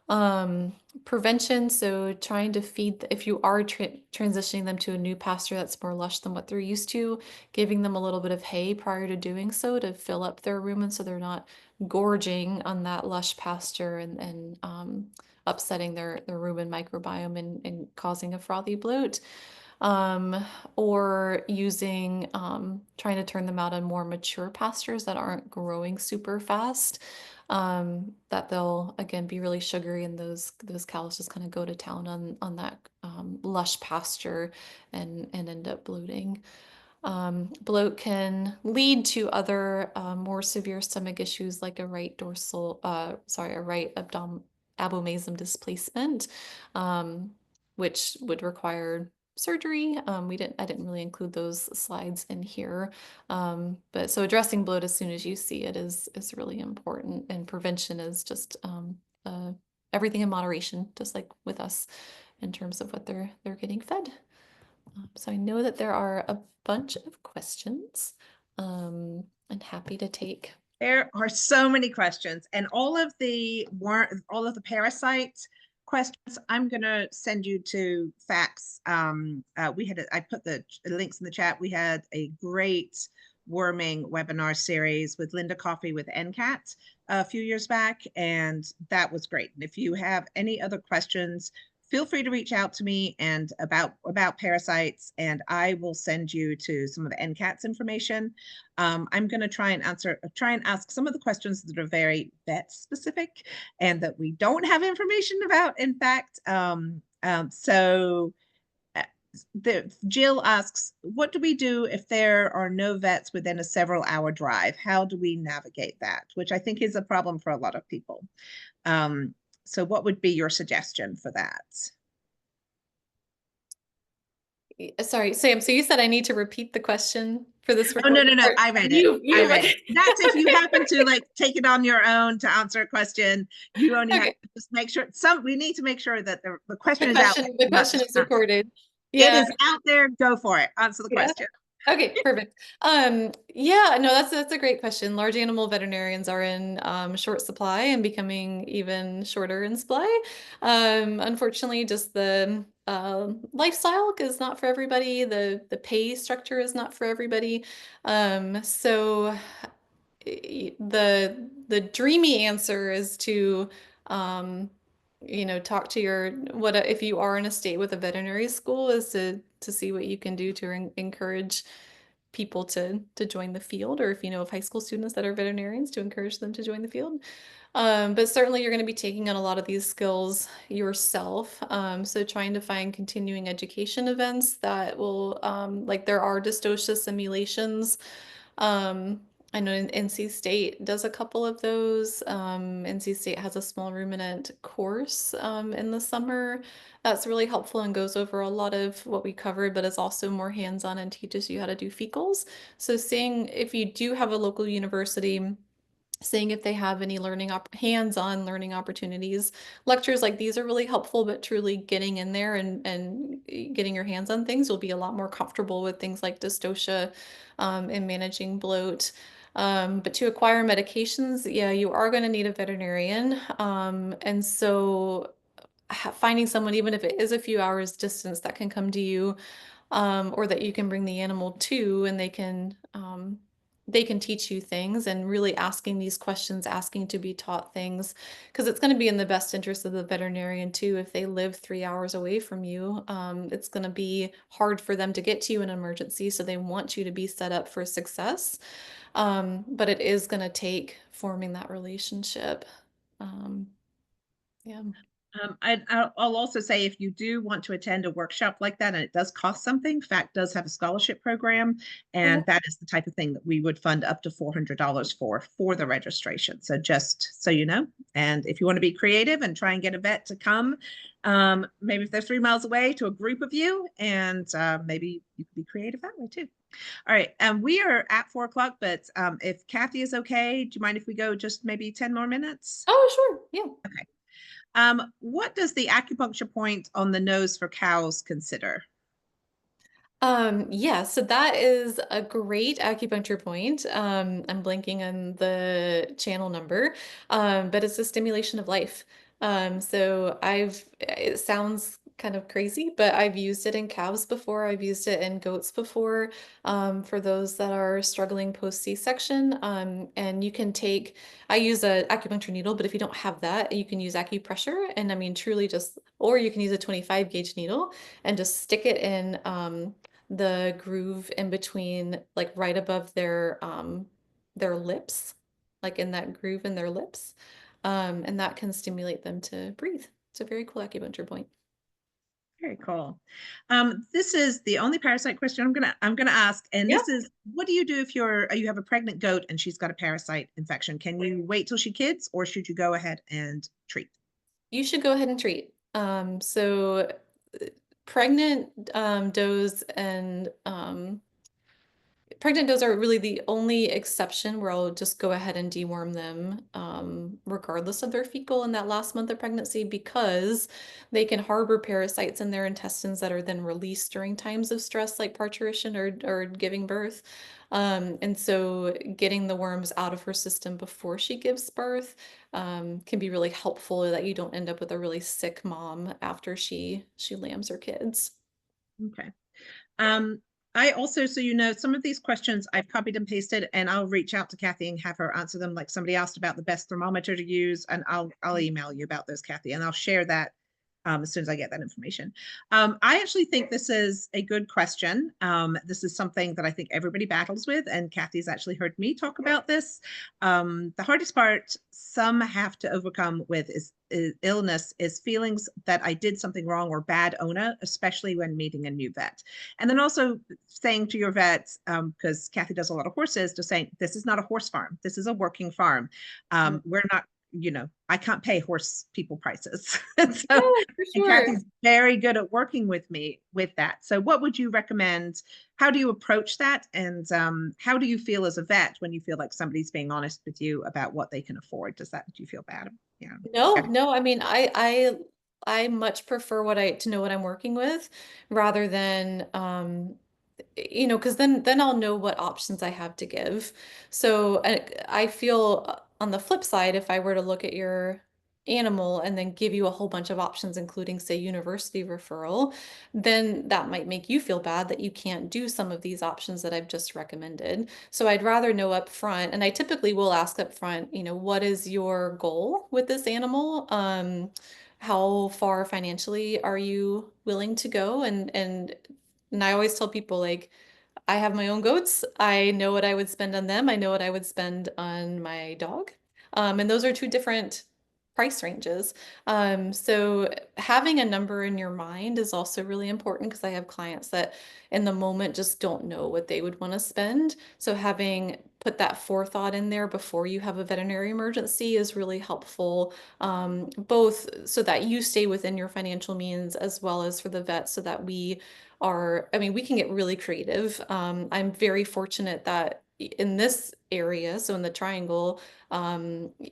Um, Prevention, so trying to feed, if you are transitioning them to a new pasture that's more lush than what they're used to, giving them a little bit of hay prior to doing so to fill up their rumen so they're not gorging on that lush pasture and upsetting their rumen microbiome and causing a frothy bloat. or using, trying to turn them out on more mature pastures that aren't growing super fast. That they'll again be really sugary, and those cows just kind of go to town on that lush pasture and end up bloating. Bloat can lead to other more severe stomach issues like a right a right abomasum displacement, um, which would require surgery. I didn't really include those slides in here, but so addressing bloat as soon as you see it is really important, and prevention is just everything in moderation, just like with us, in terms of what they're getting fed. So I know that there are a bunch of questions. I'm happy to take. There are so many questions, and all of the parasite questions, I'm gonna send you to facts. I put the links in the chat. We had a great worming webinar series with Linda Coffey with NCAT a few years back, and that was great. And if you have any other questions, feel free to reach out to me and about parasites, and I will send you to some of the NCAT's information. I'm going to try and ask some of the questions that are very vet specific and that we don't have information about, in fact. Jill asks, what do we do if there are no vets within a several-hour drive? How do we navigate that? Which I think is a problem for a lot of people. So what would be your suggestion for that? Sorry, Sam, so you said I need to repeat the question for this Oh, no, recording? I read it. I read it. That's if you happen to like take it on your own to answer a question. You only have to just make sure we need to make sure that the question is out. The question is recorded. It is out there. Go for it. Answer the question. Okay, perfect. Yeah, no, that's a great question. Large animal veterinarians are in short supply and becoming even shorter in supply. Unfortunately, just the lifestyle is not for everybody. The pay structure is not for everybody. So the dreamy answer is to talk to if you are in a state with a veterinary school, is to see what you can do to encourage people to join the field, or if you know of high school students that are veterinarians, to encourage them to join the field. But certainly you're going to be taking on a lot of these skills yourself. So trying to find continuing education events that will, like there are dystocia simulations. I know NC State does a couple of those. NC State has a small ruminant course in the summer that's really helpful and goes over a lot of what we covered, but is also more hands-on and teaches you how to do fecals. So seeing if you do have a local university, seeing if they have any hands-on learning opportunities. Lectures like these are really helpful, but truly getting in there and getting your hands on things, will be a lot more comfortable with things like dystocia and managing bloat. But to acquire medications, yeah, you are going to need a veterinarian. And so finding someone, even if it is a few hours distance, that can come to you, or that you can bring the animal to, and they can teach you things, and really asking these questions, asking to be taught things, because it's going to be in the best interest of the veterinarian too. If they live 3 hours away from you, it's going to be hard for them to get to you in an emergency. So they want you to be set up for success. But it is going to take forming that relationship. Yeah. I'll also say, if you do want to attend a workshop like that, and it does cost something, FACT does have a scholarship program, and that is the type of thing that we would fund up to $400 for the registration. So just so you know, and if you want to be creative and try and get a vet to come, maybe if they're 3 miles away, to a group of you, and maybe you can be creative that way too. All right, we are at 4 o'clock, but if Kathy is okay, do you mind if we go just maybe 10 more minutes? Oh, sure. Yeah. Okay. What does the acupuncture point on the nose for cows consider? Yeah, so that is a great acupuncture point. I'm blanking on the channel number, but it's a stimulation of life. So it sounds kind of crazy, but I've used it in calves before. I've used it in goats before, for those that are struggling post C-section. And you can take, I use a acupuncture needle, but if you don't have that, you can use acupressure. And I mean, truly just, or you can use a 25 gauge needle and just stick it in the groove in between, like right above their lips, like in that groove in their lips. And that can stimulate them to breathe. It's a very cool acupuncture point. Very cool. This is the only parasite question I'm gonna ask, and Yeah. this is, what do you do if you have a pregnant goat and she's got a parasite infection? Can you wait till she kids, or should you go ahead and treat? You should go ahead and treat. So pregnant does and pregnant does are really the only exception where I'll just go ahead and deworm them, regardless of their fecal in that last month of pregnancy, because they can harbor parasites in their intestines that are then released during times of stress, like parturition or giving birth. And so getting the worms out of her system before she gives birth, can be really helpful, that you don't end up with a really sick mom after she lambs her kids. Okay. Um, I also, so you know, some of these questions I've copied and pasted, and I'll reach out to Kathy and have her answer them. Like somebody asked about the best thermometer to use, and I'll email you about those, Kathy, and I'll share that as soon as I get that information. I actually think this is a good question. This is something that I think everybody battles with, and Kathy's actually heard me talk about this. The hardest part some have to overcome with is illness, is feelings that I did something wrong or bad owner, especially when meeting a new vet. And then also saying to your vets, because Kathy does a lot of horses, to saying, this is not a horse farm. This is a working farm. We're not, you know, I can't pay horse people prices. Yeah, for And sure. Kathy's very good at working with me with that. So what would you recommend? How do you approach that? And how do you feel as a vet when you feel like somebody's being honest with you about what they can afford? Do you feel bad? Yeah. No, I mean, I much prefer to know what I'm working with rather than, because then I'll know what options I have to give. So I feel, on the flip side, if I were to look at your animal and then give you a whole bunch of options, including say university referral, then that might make you feel bad that you can't do some of these options that I've just recommended. So I'd rather know up front, and I typically will ask up front, what is your goal with this animal? How far financially are you willing to go? And I always tell people, like, I have my own goats. I know what I would spend on them. I know what I would spend on my dog. And those are two different price ranges. So having a number in your mind is also really important, because I have clients that in the moment just don't know what they would want to spend. So having put that forethought in there before you have a veterinary emergency is really helpful, both so that you stay within your financial means, as well as for the vet, so that we can get really creative. I'm very fortunate that in this area, so in the triangle,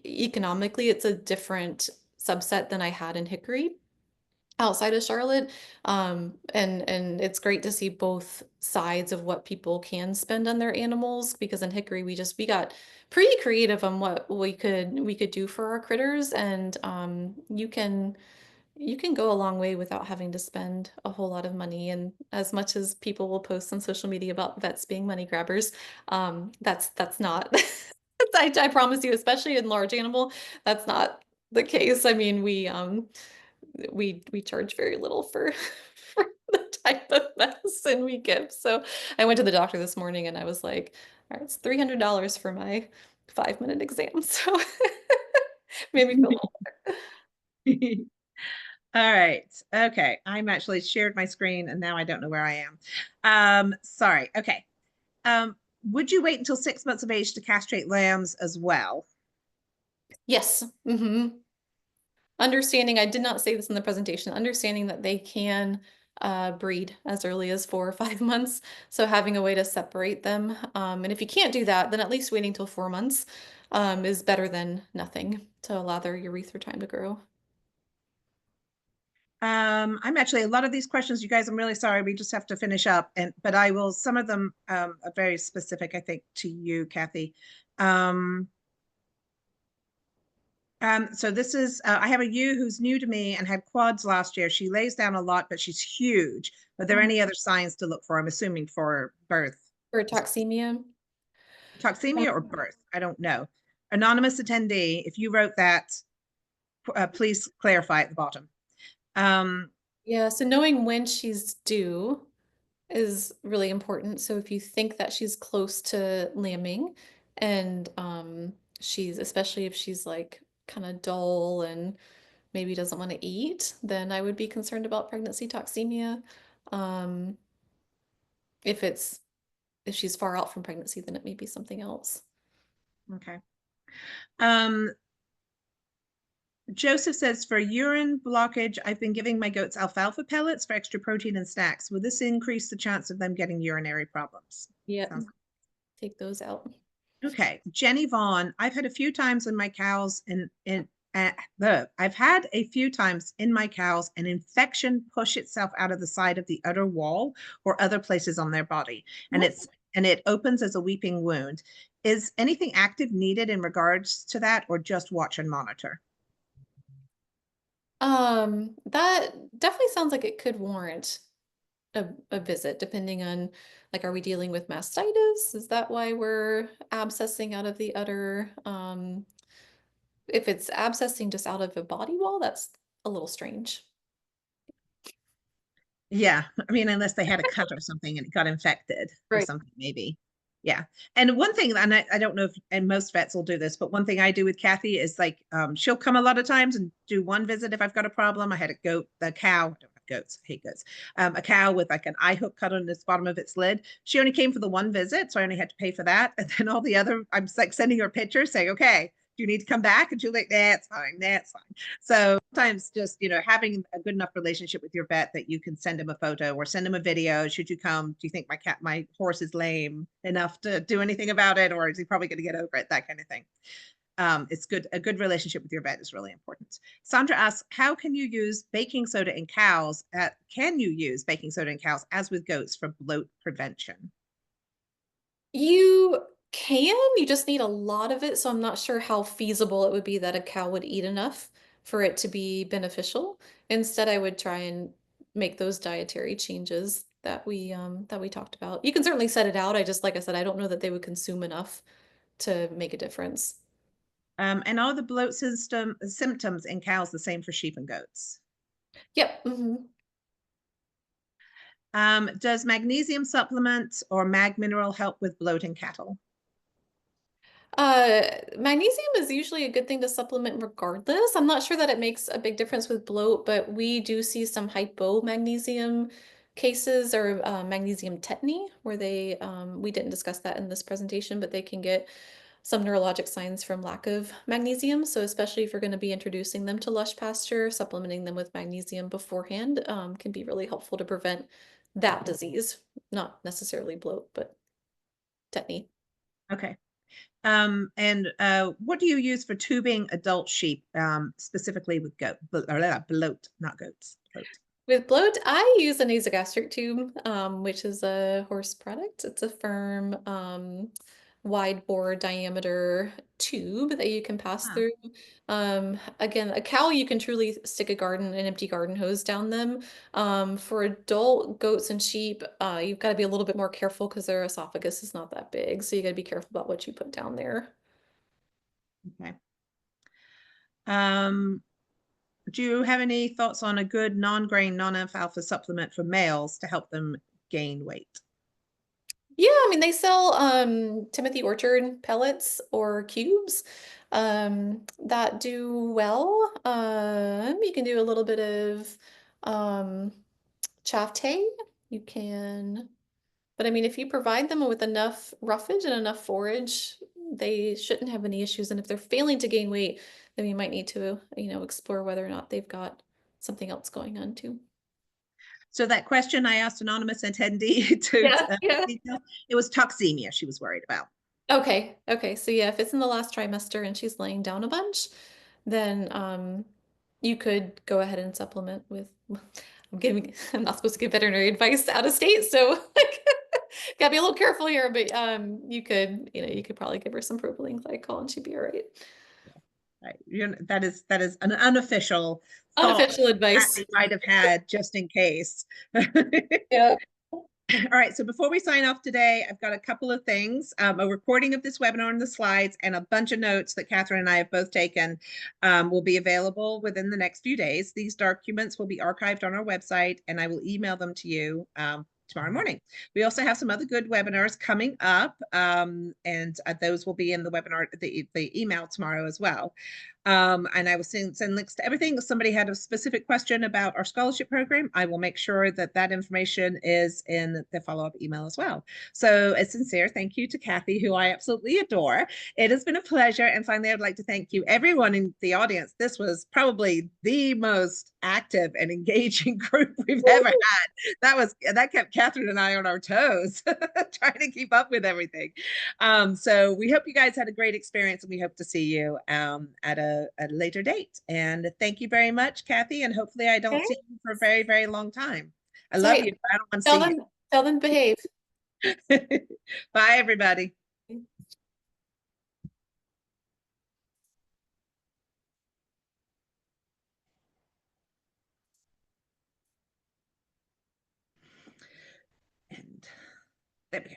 economically, it's a different subset than I had in Hickory outside of Charlotte. And it's great to see both sides of what people can spend on their animals, because in Hickory we got pretty creative on what we could do for our critters. And you can go a long way without having to spend a whole lot of money. And as much as people will post on social media about vets being money grabbers, that's not. I promise you, especially in large animal, that's not the case. I mean, we charge very little for for the type of medicine we give. So I went to the doctor this morning and I was like, all right, it's $300 for my 5-minute exam. So made me feel a little better. All right. Okay. I'm actually shared my screen and now I don't know where I am. Sorry. Okay. Would you wait until 6 months of age to castrate lambs as well? Yes. Understanding, I did not say this in the presentation, understanding that they can breed as early as 4 or 5 months. So having a way to separate them. And if you can't do that, then at least waiting till 4 months is better than nothing, to allow their urethra time to grow. I'm actually, a lot of these questions, you guys, I'm really sorry. We just have to finish up, but I will, some of them are very specific, I think, to you, Kathy. So this is, I have a ewe who's new to me and had quads last year. She lays down a lot, but she's huge. Are there any other signs to look for? I'm assuming for birth. For toxemia. Toxemia or birth? I don't know. Anonymous attendee, if you wrote that, please clarify at the bottom. Yeah, so knowing when she's due is really important. So if you think that she's close to lambing and she's, especially if she's like kind of dull and maybe doesn't want to eat, then I would be concerned about pregnancy toxemia. Um, if she's far out from pregnancy, then it may be something else. Okay. Joseph says, for urine blockage, I've been giving my goats alfalfa pellets for extra protein and snacks. Will this increase the chance of them getting urinary problems? Yeah, Sounds take those out. okay. Jenny Vaughn, I've had a few times in my cows I've had a few times in my cows an infection push itself out of the side of the udder wall or other places on their body, and it opens as a weeping wound. Is anything active needed in regards to that, or just watch and monitor? That definitely sounds like it could warrant a visit, depending on, like, are we dealing with mastitis? Is that why we're abscessing out of the udder? If it's abscessing just out of a body wall, that's a little strange. Yeah, I mean, unless they had a cut or something and it got infected or Right. something, maybe. Yeah. And one thing, and I don't know if, and most vets will do this, but one thing I do with Kathy is like, she'll come a lot of times and do one visit if I've got a problem. I had a cow, I don't have goats, I hate goats, a cow with like an eye hook cut on the bottom of its lid. She only came for the one visit, so I only had to pay for that. And then all the other, I'm like sending her pictures saying, okay, do you need to come back? And she'll like, nah, it's fine, nah, it's fine. So sometimes just, having a good enough relationship with your vet that you can send him a photo or send him a video. Should you come, do you think my horse is lame enough to do anything about it? Or is he probably going to get over it? That kind of thing. It's good. A good relationship with your vet is really important. Sandra asks, how can you use baking soda in cows? Can you use baking soda in cows as with goats for bloat prevention? You can, you just need a lot of it. So I'm not sure how feasible it would be that a cow would eat enough for it to be beneficial. Instead, I would try and make those dietary changes that we talked about. You can certainly set it out. Like I said, I don't know that they would consume enough to make a difference. And are the bloat symptoms in cows the same for sheep and goats? Yep. Does magnesium supplement or mag mineral help with bloat in cattle? Magnesium is usually a good thing to supplement regardless. I'm not sure that it makes a big difference with bloat, but we do see some hypomagnesium cases or magnesium tetany where we didn't discuss that in this presentation, but they can get some neurologic signs from lack of magnesium. So especially if you're going to be introducing them to lush pasture, supplementing them with magnesium beforehand can be really helpful to prevent that disease. Not necessarily bloat, but tetany. Okay. And what do you use for tubing adult sheep, specifically with bloat, not goats, bloat? With bloat, I use a nasogastric tube, which is a horse product. It's a firm, wide bore diameter tube that you can pass Huh. through. Again, a cow, you can truly stick an empty garden hose down them. For adult goats and sheep, you've got to be a little bit more careful because their esophagus is not that big. So you got to be careful about what you put down there. Okay. Do you have any thoughts on a good non-grain, non-alfalfa supplement for males to help them gain weight? Yeah, I mean, they sell Timothy Orchard pellets or cubes that do well. You can do a little bit of chaff hay. You can, but I mean, if you provide them with enough roughage and enough forage, they shouldn't have any issues. And if they're failing to gain weight, then we might need to, explore whether or not they've got something else going on too. So that question I asked anonymous attendee to Yeah. detail, it was toxemia she was worried about. Okay. So yeah, if it's in the last trimester and she's laying down a bunch, then you could go ahead and supplement with I'm not supposed to give veterinary advice out of state, so like gotta be a little careful here, but you could probably give her some propylene glycol and she'd be all right. Right. That is an unofficial thought Unofficial that advice. we might have had just in case. Yeah. All right, so before we sign off today, I've got a couple of things, a recording of this webinar and the slides and a bunch of notes that Catherine and I have both taken will be available within the next few days. These documents will be archived on our website and I will email them to you tomorrow morning. We also have some other good webinars coming up and those will be in the webinar, the email tomorrow as well. And I will send links to everything. If somebody had a specific question about our scholarship program, I will make sure that that information is in the follow-up email as well. So a sincere thank you to Kathy, who I absolutely adore. It has been a pleasure. And finally, I'd like to thank you, everyone in the audience. This was probably the most active and engaging group we've ever had. That kept Catherine and I on our toes, trying to keep up with everything. So we hope you guys had a great experience and we hope to see you at a later date. And thank you very much, Kathy. And hopefully I don't see you for a very, very long time. I love you. I don't want to see you. Tell them behave. Bye, everybody. And there we go.